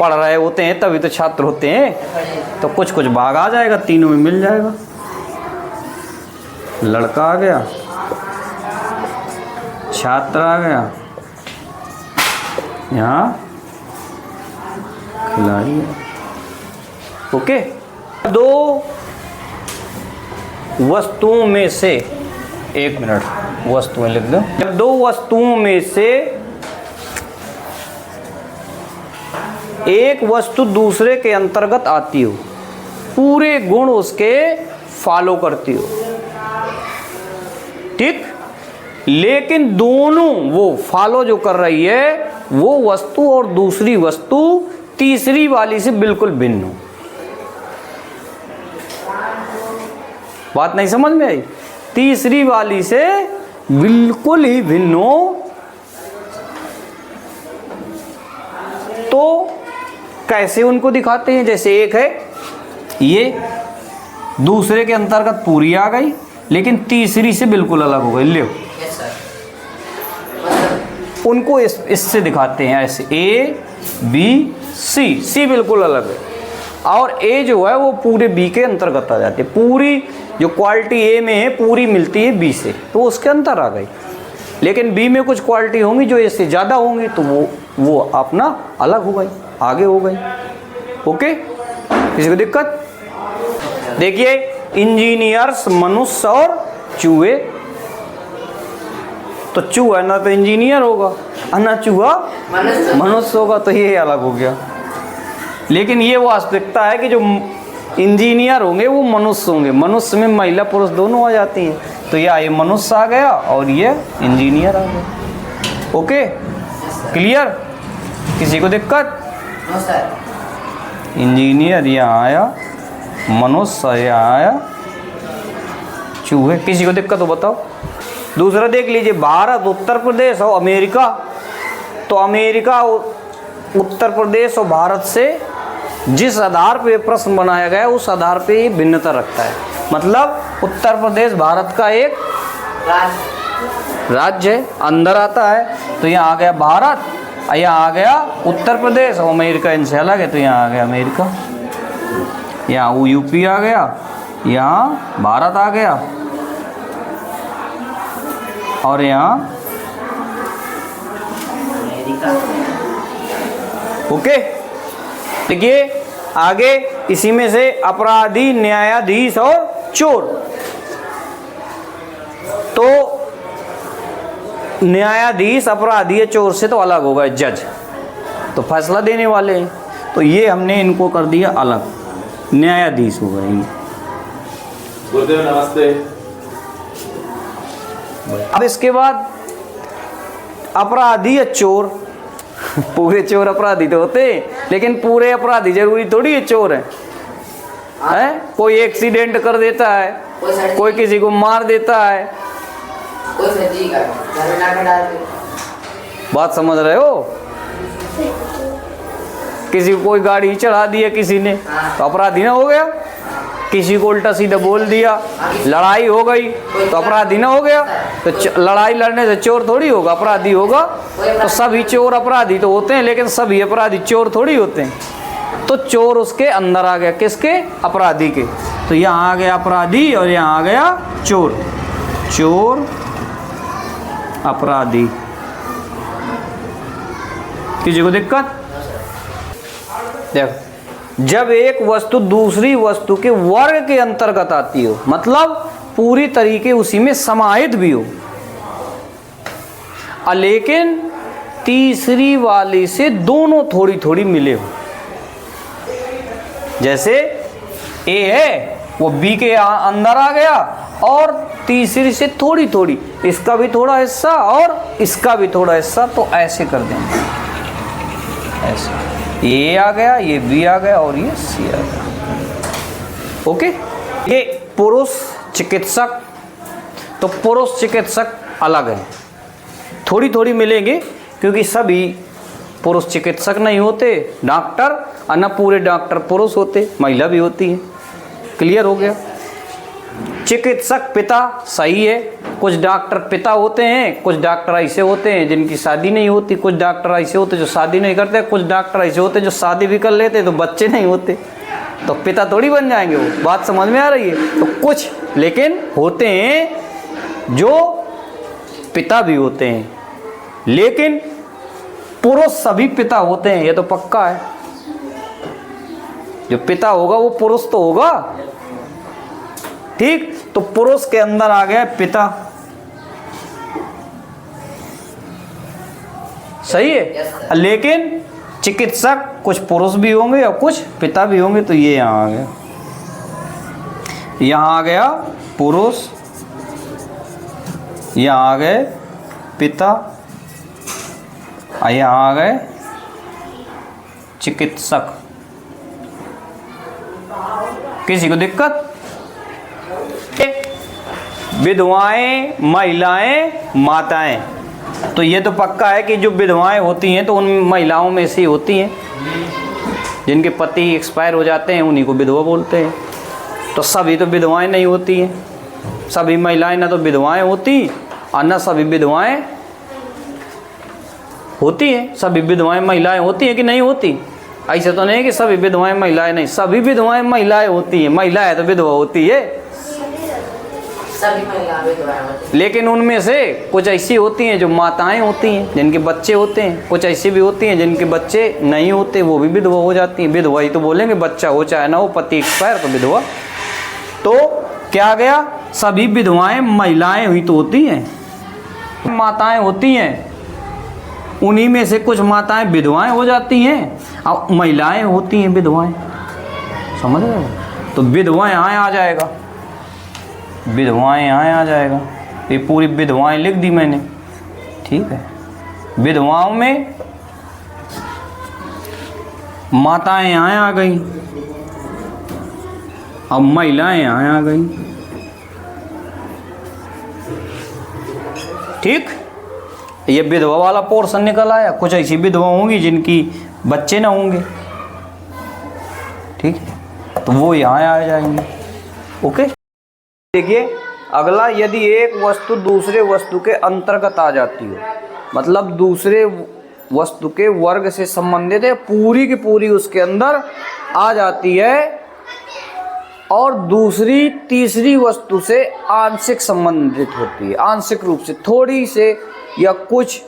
Speaker 1: पढ़ रहे होते हैं तभी तो छात्र होते हैं। तो कुछ कुछ भाग आ जाएगा, तीनों में मिल जाएगा। लड़का आ गया, छात्र आ गया, यहाँ खिलाड़ी है। ओके। दो वस्तुओं में से, एक मिनट, वस्तुएं लिख दो। जब दो वस्तुओं में से एक वस्तु दूसरे के अंतर्गत आती हो, पूरे गुण उसके फॉलो करती हो, ठीक, लेकिन दोनों वो फॉलो जो कर रही है वो वस्तु और दूसरी वस्तु तीसरी वाली से बिल्कुल भिन्न हो। बात नहीं समझ में आई? तीसरी वाली से बिल्कुल ही भिन्न हो, तो कैसे उनको दिखाते हैं? जैसे एक है ये, दूसरे के अंतर्गत पूरी आ गई, लेकिन तीसरी से बिल्कुल अलग हो गई। ले
Speaker 2: यस सर।
Speaker 1: उनको इससे दिखाते हैं ऐसे, ए बी सी, सी बिल्कुल अलग है और ए जो है वो पूरे बी के अंतर्गत आ जाती है। पूरी जो क्वालिटी ए में है पूरी मिलती है बी से, तो उसके अंतर आ गई। लेकिन बी में कुछ क्वालिटी होंगी जो ए से ज़्यादा होंगी, तो वो अपना अलग हो गई, आगे हो गई। ओके, किसी को दिक्कत? देखिए, इंजीनियर्स मनुष्य और चूहे, तो चूहा ना तो इंजीनियर होगा और ना चूहा मनुष्य होगा, तो ये अलग हो गया। लेकिन ये वास्तविकता है कि जो इंजीनियर होंगे वो मनुष्य होंगे, मनुष्य में महिला पुरुष दोनों आ जाती हैं, तो ये मनुष्य आ गया और ये इंजीनियर आ गया। Okay, clear? किसी को दिक्कत?
Speaker 2: No sir.
Speaker 1: इंजीनियर यहाँ आया, मनुष्य यहाँ आया, चूहे। किसी को दिक्कत हो बताओ? दूसरा देख लीजिए, भारत, उत्तर प्रदेश और अमेरिका। तो अमेरिका, उत्तर प्रदेश और भारत से जिस आधार पे प्रश्न बनाया गया है उस आधार पे ये भिन्नता रखता है। मतलब उत्तर प्रदेश भारत का एक राज्य है, अंदर आता है, तो यहाँ आ गया भारत, यहाँ आ गया उत्तर प्रदेश, और अमेरिका इनसे अलग है, तो यहाँ आ गया अमेरिका। यहाँ वो यूपी आ गया, यहाँ भारत आ गया, और यहाँ ओके। देखिए आगे, इसी में से अपराधी, न्यायाधीश और चोर। तो न्यायाधीश अपराधी या चोर से तो अलग होगा, जज तो फैसला देने वाले हैं, तो ये हमने इनको कर दिया अलग, न्यायाधीश हो गए।
Speaker 6: गुरुदेव नमस्ते।
Speaker 1: अब इसके बाद अपराधी या चोर, पूरे चोर अपराधी तो होते हैं, लेकिन पूरे अपराधी जरूरी थोड़ी है चोर है। कोई एक्सीडेंट कर देता है, कोई किसी को मार देता है, बात समझ रहे हो? किसी को कोई गाड़ी चढ़ा दिया किसी ने, तो अपराधी ना हो गया। किसी को उल्टा सीधा बोल दिया, लड़ाई हो गई, तो अपराधी ना हो गया। तो लड़ाई लड़ने से चोर थोड़ी होगा, अपराधी होगा। तो सभी चोर अपराधी तो होते हैं, लेकिन सभी अपराधी चोर थोड़ी होते हैं। तो चोर उसके अंदर आ गया, किसके? अपराधी के। तो यहाँ आ गया अपराधी और यहाँ आ गया चोर, चोर अपराधी। किसी को दिक्कत? देखो, जब एक वस्तु दूसरी वस्तु के वर्ग के अंतर्गत आती हो, मतलब पूरी तरीके उसी में समाहित भी हो, लेकिन तीसरी वाली से दोनों थोड़ी थोड़ी मिले हो। जैसे ए है, वो बी के अंदर आ गया, और तीसरी से थोड़ी थोड़ी, इसका भी थोड़ा हिस्सा और इसका भी थोड़ा हिस्सा, तो ऐसे कर देंगे, ऐसे ये आ गया, ये बी आ गया और ये सी आ गया। ओके, ये पुरुष चिकित्सक, तो पुरुष चिकित्सक अलग है, थोड़ी थोड़ी मिलेंगे, क्योंकि सभी पुरुष चिकित्सक नहीं होते, डॉक्टर, और न पूरे डॉक्टर पुरुष होते, महिला भी होती है। क्लियर हो गया? चिकित्सक पिता सही है, कुछ डॉक्टर पिता होते हैं, कुछ डॉक्टर ऐसे होते हैं जिनकी शादी नहीं होती, कुछ डॉक्टर ऐसे होते जो शादी नहीं करते, कुछ डॉक्टर ऐसे होते जो शादी भी कर लेते तो बच्चे नहीं होते, तो पिता थोड़ी बन जाएंगे वो। बात समझ में आ रही है? तो कुछ लेकिन होते हैं जो पिता भी होते हैं, लेकिन पुरुष सभी पिता होते हैं, ये तो पक्का है। जो पिता होगा वो पुरुष तो होगा, ठीक? तो पुरुष के अंदर आ गया पिता, सही है। लेकिन चिकित्सक कुछ पुरुष भी होंगे और कुछ पिता भी होंगे, तो ये यहाँ आ गया, यहाँ आ गया पुरुष, यहाँ आ गए पिता, यहाँ आ गए चिकित्सक। किसी को दिक्कत? विधवाएं, महिलाएं, माताएं, तो ये तो पक्का है कि जो विधवाएं होती हैं तो उन महिलाओं में से होती हैं, जिनके पति एक्सपायर हो जाते हैं उन्हीं को विधवा बोलते हैं। तो सभी तो विधवाएं नहीं होती हैं, सभी महिलाएं न तो विधवाएं होती और न सभी विधवाएं होती हैं। सभी विधवाएं महिलाएं होती हैं कि नहीं होती? ऐसे तो नहीं कि सभी विधवाएं महिलाएं नहीं, सभी विधवाएं महिलाएं होती हैं। महिला है तो विधवा होती है,
Speaker 2: सभी महिलाएं विधवा होती हैं।
Speaker 1: लेकिन उनमें से कुछ ऐसी होती हैं जो माताएं होती हैं, जिनके बच्चे होते हैं। कुछ ऐसी भी होती हैं जिनके बच्चे नहीं होते, वो भी विधवा हो जाती हैं। विधवा ही तो बोलेंगे, बच्चा हो चाहे ना हो, पति एक्सपायर तो विधवा। तो क्या गया, सभी विधवाएं महिलाएं हुई तो होती हैं, माताएं होती हैं। उन्हीं में से कुछ माताएं विधवाएं हो जाती हैं और महिलाएं होती हैं विधवाएं। समझ रहे हो? तो विधवाएं यहाँ आ जाएगा, विधवाएं यहाँ आ जाएगा। ये पूरी विधवाएं लिख दी मैंने, ठीक है। विधवाओं में माताएं यहाँ आ गई और महिलाएं यहाँ आ गई, ठीक। ये विधवा वाला पोर्शन निकल आया। कुछ ऐसी विधवा होंगी जिनकी बच्चे ना होंगे, ठीक है, तो वो यहाँ आ जाएंगे। ओके, देखिए अगला, यदि एक वस्तु दूसरे वस्तु के अंतर्गत आ जाती हो, मतलब दूसरे वस्तु के वर्ग से संबंधित है, पूरी की पूरी उसके अंदर आ जाती है, और दूसरी तीसरी वस्तु से आंशिक संबंधित होती है, आंशिक रूप से थोड़ी से या कुछ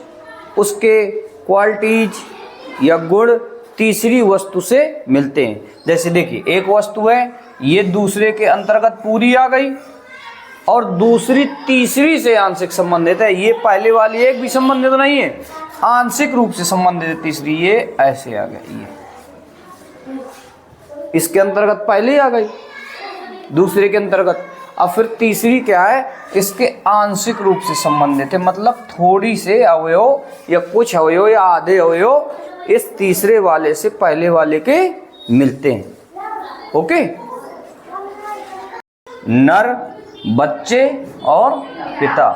Speaker 1: उसके क्वालिटीज या गुण तीसरी वस्तु से मिलते हैं। जैसे देखिए, एक वस्तु है, ये दूसरे के अंतर्गत पूरी आ गई और दूसरी तीसरी से आंशिक संबंधित है। ये पहले वाली एक भी संबंधित नहीं है, आंशिक रूप से संबंधित है तीसरी, ये ऐसे आ गई, ये इसके अंतर्गत पहले आ गई, दूसरे के अंतर्गत। अब फिर तीसरी क्या है, इसके आंशिक रूप से संबंधित है, मतलब थोड़ी से अवयव या कुछ अवयव या आधे अवयव इस तीसरे वाले से पहले वाले के मिलते हैं। ओके, नर, बच्चे और पिता।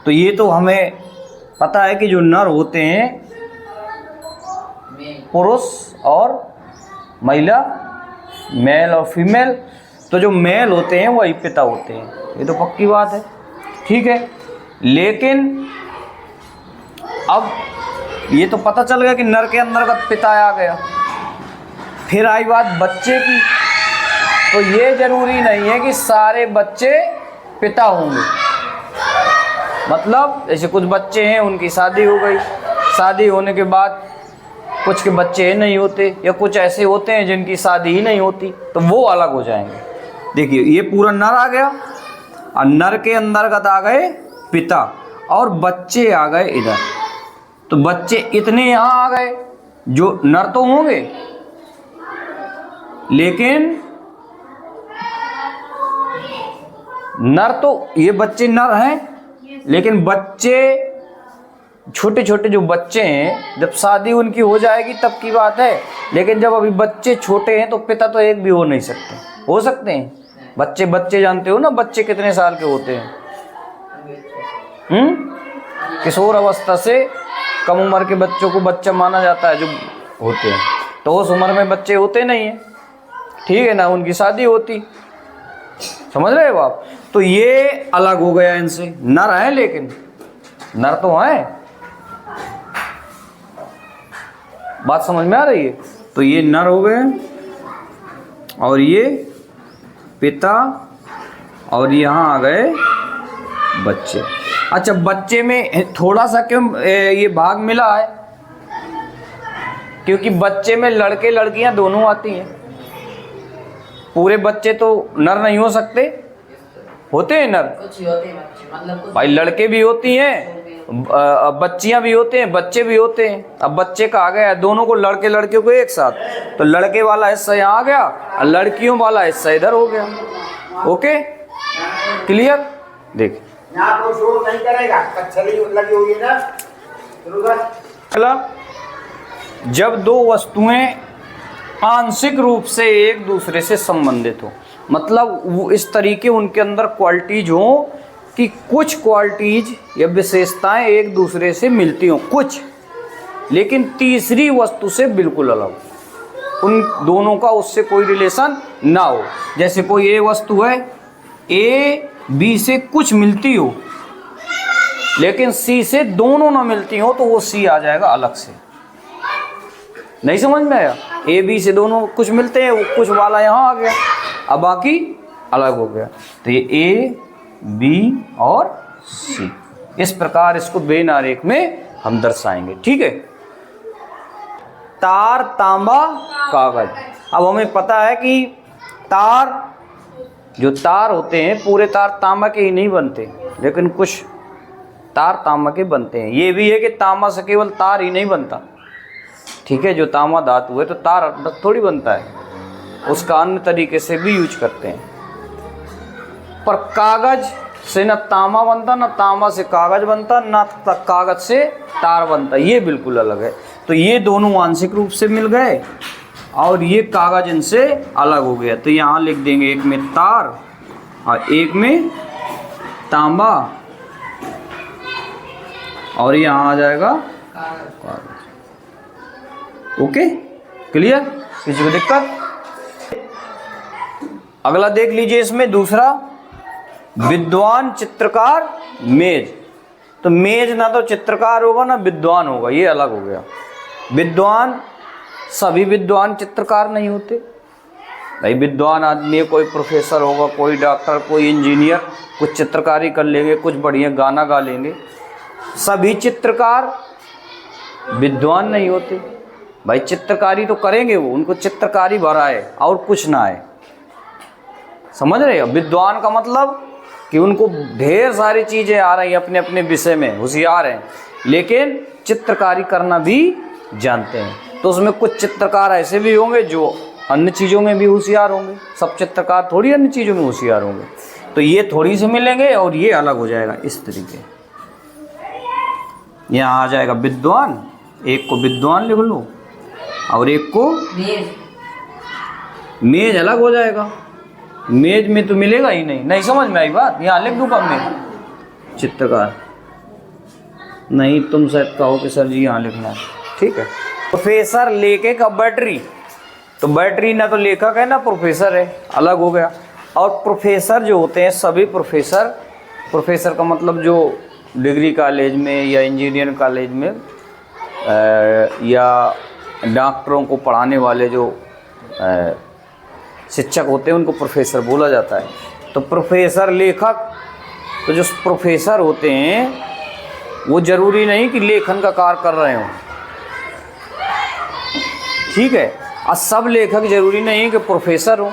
Speaker 1: तो ये तो हमें पता है कि जो नर होते हैं पुरुष और महिला, मेल और फीमेल, तो जो मेल होते हैं वही पिता होते हैं, ये तो पक्की बात है, ठीक है। लेकिन अब ये तो पता चल गया कि नर के अंतर्गत पिता आ गया। फिर आई बात बच्चे की, तो ये जरूरी नहीं है कि सारे बच्चे पिता होंगे। मतलब जैसे कुछ बच्चे हैं, उनकी शादी हो गई, शादी होने के बाद कुछ के बच्चे नहीं होते, या कुछ ऐसे होते हैं जिनकी शादी ही नहीं होती, तो वो अलग हो जाएंगे। देखिए, ये पूरा नर आ गया और नर के अंतर्गत आ गए पिता, और बच्चे आ गए इधर। तो बच्चे इतने यहाँ आ गए, जो नर तो होंगे, लेकिन नर तो, ये बच्चे नर हैं, लेकिन बच्चे छोटे छोटे जो बच्चे हैं, जब शादी उनकी हो जाएगी तब की बात है। लेकिन जब अभी बच्चे छोटे हैं तो पिता तो एक भी हो नहीं सकते। हो सकते हैं बच्चे, बच्चे जानते हो ना बच्चे कितने साल के होते हैं? किशोर अवस्था से कम उम्र के बच्चों को बच्चा माना जाता है जो होते हैं, तो उस उम्र में बच्चे होते नहीं हैं, ठीक है ना, उनकी शादी होती। समझ रहे हो आप? तो ये अलग हो गया इनसे, नर है, लेकिन नर तो है। बात समझ में आ रही है? तो ये नर हो गए और ये पिता, और यहाँ आ गए बच्चे। अच्छा, बच्चे में थोड़ा सा क्यों ये भाग मिला है? क्योंकि बच्चे में लड़के लड़कियां दोनों आती हैं। पूरे बच्चे तो नर नहीं हो सकते, होते हैं नर,
Speaker 2: कुछ होते हैं मतलब
Speaker 1: भाई लड़के भी होती हैं, बच्चियां भी होते हैं, बच्चे भी होते हैं। अब बच्चे का आ गया दोनों को, लड़के लड़कियों को एक साथ, तो लड़के वाला हिस्सा यहाँ आ गया और लड़कियों वाला हिस्सा इधर हो गया। Okay, clear? देख,
Speaker 5: यहाँ कोई शोर नहीं करेगा, कच्छली लगी हुई है ना।
Speaker 1: अगला, जब दो वस्तुएं आंशिक रूप से एक दूसरे से संबंधित हो, मतलब वो इस तरीके उनके अंदर क्वालिटीज हो कि कुछ क्वालिटीज या विशेषताएं एक दूसरे से मिलती हो कुछ, लेकिन तीसरी वस्तु से बिल्कुल अलग, उन दोनों का उससे कोई रिलेशन ना हो। जैसे कोई एक वस्तु है, ए बी से कुछ मिलती हो लेकिन सी से दोनों ना मिलती हो तो वो सी आ जाएगा अलग से। नहीं समझ में आया? ए बी से दोनों कुछ मिलते हैं, वो कुछ वाला यहाँ आ गया, अब बाकी अलग हो गया। तो ये ए बी और सी, इस प्रकार इसको वेन आरेख में हम दर्शाएंगे। ठीक है। तार, तांबा, कागज। अब हमें पता है कि तार, जो तार होते हैं पूरे तार तांबा के ही नहीं बनते, लेकिन कुछ तार तांबा के बनते हैं। ये भी है कि तांबा से केवल तार ही नहीं बनता, ठीक है। जो तांबा धातु है तो तार थोड़ी बनता है, उसका अन्य तरीके से भी यूज करते हैं। पर कागज से न तांबा बनता, न तांबा से कागज बनता, न कागज से तार बनता, ये बिल्कुल अलग है। तो ये दोनों आंशिक रूप से मिल गए और ये कागज इनसे अलग हो गया। तो यहाँ लिख देंगे एक में तार और एक में तांबा, और यहाँ आ जाएगा कागज। Okay, clear? किसी को दिक्कत? अगला देख लीजिए, इसमें दूसरा, विद्वान, चित्रकार, मेज। तो मेज ना तो चित्रकार होगा ना विद्वान होगा, ये अलग हो गया। विद्वान, सभी विद्वान चित्रकार नहीं होते भाई। विद्वान आदमी कोई प्रोफेसर होगा, कोई डॉक्टर, कोई इंजीनियर, कुछ चित्रकारी कर लेंगे, कुछ बढ़िया गाना गा लेंगे। सभी चित्रकार विद्वान नहीं होते भाई। चित्रकारी तो करेंगे वो, उनको चित्रकारी भरा है और कुछ ना है, समझ रहे हो? विद्वान का मतलब कि उनको ढेर सारी चीज़ें आ रही हैं, अपने अपने विषय में होशियार हैं, लेकिन चित्रकारी करना भी जानते हैं। तो उसमें कुछ चित्रकार ऐसे भी होंगे जो अन्य चीज़ों में भी होशियार होंगे। सब चित्रकार थोड़ी अन्य चीज़ों में होशियार होंगे। तो ये थोड़ी से मिलेंगे और ये अलग हो जाएगा इस तरीके। यहाँ आ जाएगा विद्वान, एक को विद्वान लिख लो और एक को मेज अलग हो जाएगा। मेज में तो मिलेगा ही नहीं। नहीं समझ में आई बात? यहाँ लिख दूँ कब में चित्रकार? नहीं, तुम शायद कहो कि सर जी यहाँ लिखना है, ठीक है। प्रोफेसर, लेखक, अब बैटरी। तो बैटरी ना तो लेखक है ना प्रोफेसर है, अलग हो गया। और प्रोफेसर जो होते हैं, सभी प्रोफेसर, प्रोफेसर का मतलब जो डिग्री कॉलेज में या इंजीनियरिंग कॉलेज में या डॉक्टरों को पढ़ाने वाले जो शिक्षक होते हैं उनको प्रोफेसर बोला जाता है। तो प्रोफेसर, लेखक, तो जो प्रोफेसर होते हैं वो ज़रूरी नहीं कि लेखन का कार्य कर रहे हों, ठीक है। और सब लेखक ज़रूरी नहीं कि प्रोफेसर हो।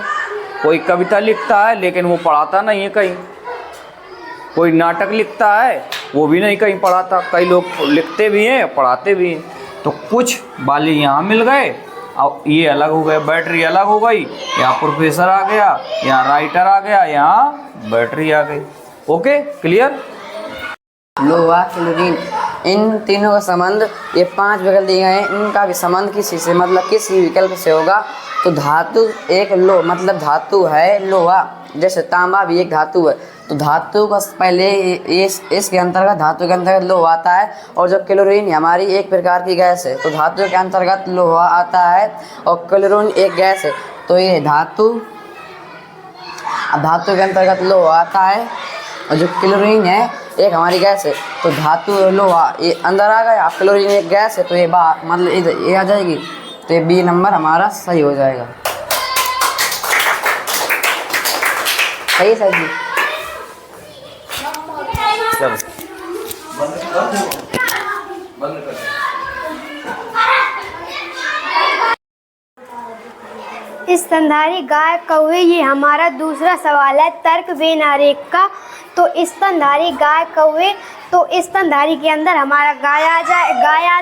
Speaker 1: कोई कविता लिखता है लेकिन वो पढ़ाता नहीं है कहीं, कोई नाटक लिखता है वो भी नहीं कहीं पढ़ाता। कई लोग लिखते भी हैं पढ़ाते भी हैं। तो कुछ वाले यहाँ मिल गए और ये अलग हो गए, बैटरी अलग हो गई, यहाँ प्रोफेसर आ गया, यहाँ राइटर आ गया, यहाँ बैटरी आ गई। Okay, clear?
Speaker 2: लोहा, क्लोरीन, इन तीनों का संबंध, ये 5 विकल्प दिए गए हैं, इनका भी संबंध किसी से, मतलब किसी विकल्प से होगा। तो धातु एक लो मतलब धातु है लोहा, जैसे तांबा भी एक धातु है। तो धातु का पहले इसके अंतर्गत, धातु के अंतर्गत लोहा आता है। और जो क्लोरीन हमारी एक प्रकार की गैस है, तो धातु के अंतर्गत लोहा आता है और क्लोरीन एक गैस है। तो ये धातु, धातु के अंतर्गत लोहा आता है और जो क्लोरीन है एक हमारी गैस है। तो धातु लोहा ये अंदर आ गया, क्लोरीन एक गैस है, तो ये बाहर मतलब ये आ जाएगी। तो ये बी नंबर हमारा सही हो जाएगा। सही है सर जी?
Speaker 1: चलो
Speaker 3: स्तनधारी गाय कौवे, ये हमारा दूसरा सवाल है तर्क वेन आरेख का। तो स्तनधारी गाय कौवे, तो स्तनधारी के अंदर हमारा गाय आ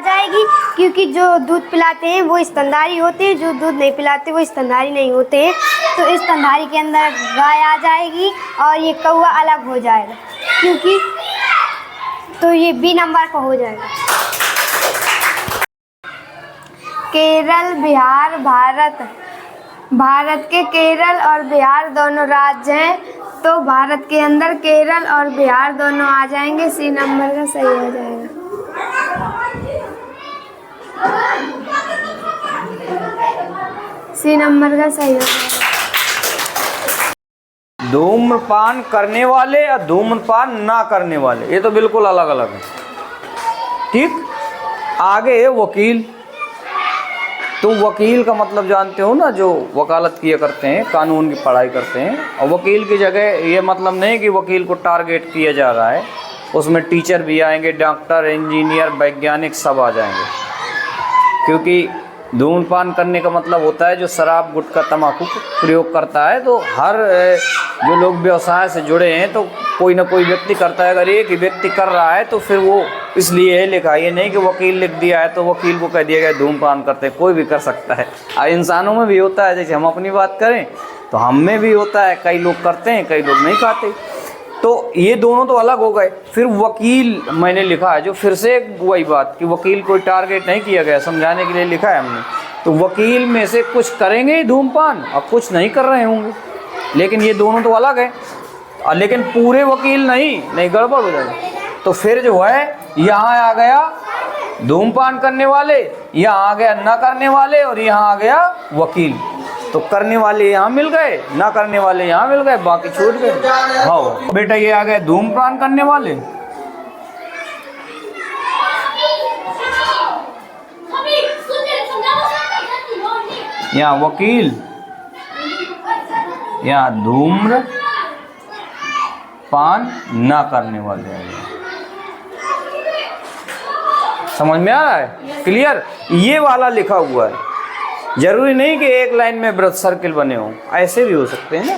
Speaker 3: जाएगी, क्योंकि जो दूध पिलाते हैं वो स्तनधारी होते हैं, जो दूध नहीं पिलाते वो स्तनधारी नहीं होते हैं। तो स्तनधारी के अंदर गाय आ जाएगी और ये कौवा अलग हो जाएगा, क्योंकि तो ये बी नंबर का हो जाएगा। केरल, बिहार, भारत के केरल और बिहार दोनों राज्य हैं। तो भारत के अंदर केरल और बिहार दोनों आ जाएंगे, सी नंबर का सही हो जाएगा। सी नंबर का सही हो जाएगा।
Speaker 1: धूम्रपान करने वाले या धूम्रपान ना करने वाले, ये तो बिल्कुल अलग अलग है। ठीक, आगे है वकील। तो वकील का मतलब जानते हो ना, जो वकालत किया करते हैं, कानून की पढ़ाई करते हैं। और वकील की जगह ये मतलब नहीं कि वकील को टारगेट किया जा रहा है, उसमें टीचर भी आएंगे, डॉक्टर, इंजीनियर, वैज्ञानिक सब आ जाएंगे। क्योंकि धूम्रपान करने का मतलब होता है जो शराब, गुटखा, तंबाकू प्रयोग करता है। तो हर जो लोग व्यवसाय से जुड़े हैं तो कोई ना कोई व्यक्ति करता है। अगर एक ही व्यक्ति कर रहा है तो फिर वो इसलिए है लिखा, ये नहीं कि वकील लिख दिया है तो वकील को कह दिया गया धूम्रपान करते हैं। कोई भी कर सकता है। और इंसानों में भी होता है, जैसे हम अपनी बात करें तो हम में भी होता है, कई लोग करते हैं, कई लोग नहीं खाते। तो ये दोनों तो अलग हो गए। फिर वकील मैंने लिखा है, जो फिर से वही बात कि वकील कोई टारगेट नहीं किया गया, समझाने के लिए लिखा है हमने। तो वकील में से कुछ करेंगे ही धूम्रपान और कुछ नहीं कर रहे होंगे, लेकिन ये दोनों तो अलग है। लेकिन पूरे वकील नहीं गड़बड़ हो जाएगी। तो फिर जो है यहाँ आ गया धूम्रपान करने वाले, यहाँ आ गया ना करने वाले, और यहाँ आ गया वकील। तो करने वाले यहाँ मिल गए, ना करने वाले यहाँ मिल गए, बाकी छूट गए। हाँ बेटा, ये आ गए धूम्रपान करने वाले, यहाँ वकील, यहाँ धूम्रपान ना करने वाले। समझ में आ रहा है? क्लियर? ये वाला लिखा हुआ है। जरूरी नहीं कि एक लाइन में वृत्त सर्किल बने हों, ऐसे भी हो सकते हैं ना।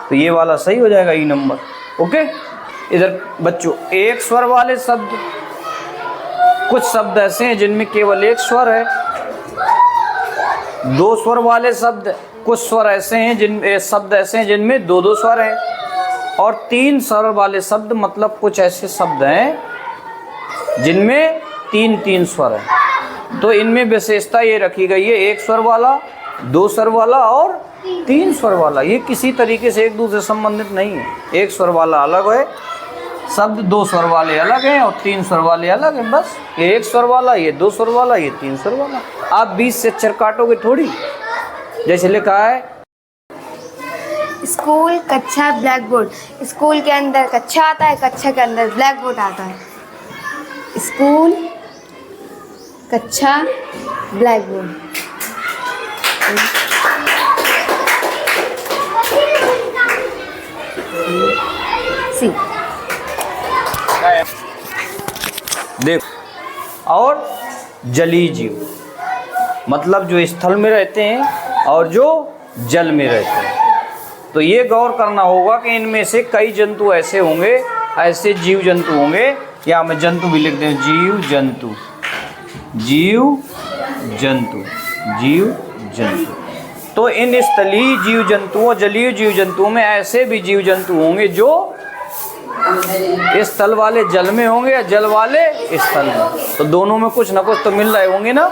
Speaker 1: तो ये वाला सही हो जाएगा, ई नंबर। ओके, इधर बच्चों एक स्वर वाले शब्द, कुछ शब्द ऐसे हैं जिनमें केवल एक स्वर है। दो स्वर वाले शब्द, कुछ स्वर ऐसे हैं शब्द ऐसे हैं जिनमें दो दो स्वर हैं। और तीन स्वर वाले शब्द मतलब कुछ ऐसे शब्द हैं जिनमें तीन तीन स्वर हैं। तो इनमें विशेषता ये रखी गई है, एक स्वर वाला, दो स्वर वाला और तीन स्वर वाला। ये किसी तरीके से एक दूसरे से संबंधित नहीं है। एक स्वर वाला अलग है शब्द, दो स्वर वाले अलग हैं और तीन स्वर वाले अलग हैं। बस ये एक स्वर वाला, ये दो स्वर वाला, ये तीन स्वर वाला। आप 20 से अक्षर काटोगे थोड़ी। जैसे लिखा है
Speaker 3: स्कूल, कक्षा, ब्लैक बोर्ड। स्कूल के अंदर कक्षा आता है, कक्षा के अंदर ब्लैक बोर्ड आता है। स्कूल, कक्षा, ब्लैक बोर्ड। सी
Speaker 1: देख, और जलीय जीव मतलब जो स्थल में रहते हैं और जो जल में रहते हैं। तो ये गौर करना होगा कि इनमें से कई जंतु ऐसे होंगे, ऐसे जीव जंतु होंगे, या मैं जंतु भी लिख दें, जीव जंतु, जीव जंतु, जीव जंतु। तो इन स्थलीय जीव जंतुओं, जलीय जीव जंतुओं में ऐसे भी जीव जंतु होंगे जो स्थल वाले जल में होंगे या जल वाले स्थल में। तो दोनों में कुछ ना कुछ तो मिल रहे होंगे ना,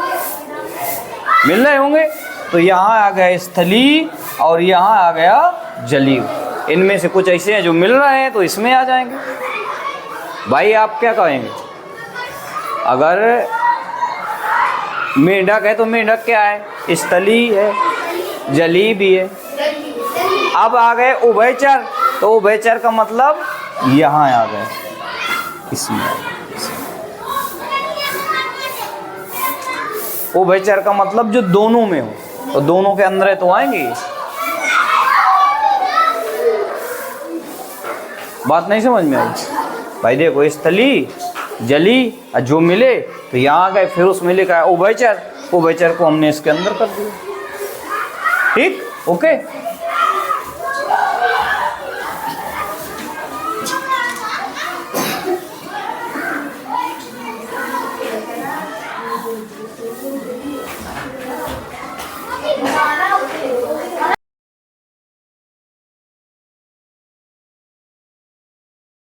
Speaker 1: मिल रहे होंगे। तो यहाँ आ गया स्थलीय और यहाँ आ गया जलीय। इनमें से कुछ ऐसे हैं जो मिल रहे हैं तो इसमें आ जाएंगे। भाई आप क्या कहेंगे? अगर मेंढक है तो मेंढक क्या है? स्थलीय है, जलीय भी है। अब आ गए उभयचर, तो उभयचर का मतलब यहाँ आ गए, इसमें। उभयचर का मतलब जो दोनों में हो, तो दोनों के अंदर तो आएंगे। बात नहीं समझ में आई? भाई देखो, स्थलीय, जलीय जो मिले तो यहाँ आ गए, फिर उसमें लिखा है उभयचर। उभयचर को हमने इसके अंदर कर दिया। ठीक, ओके।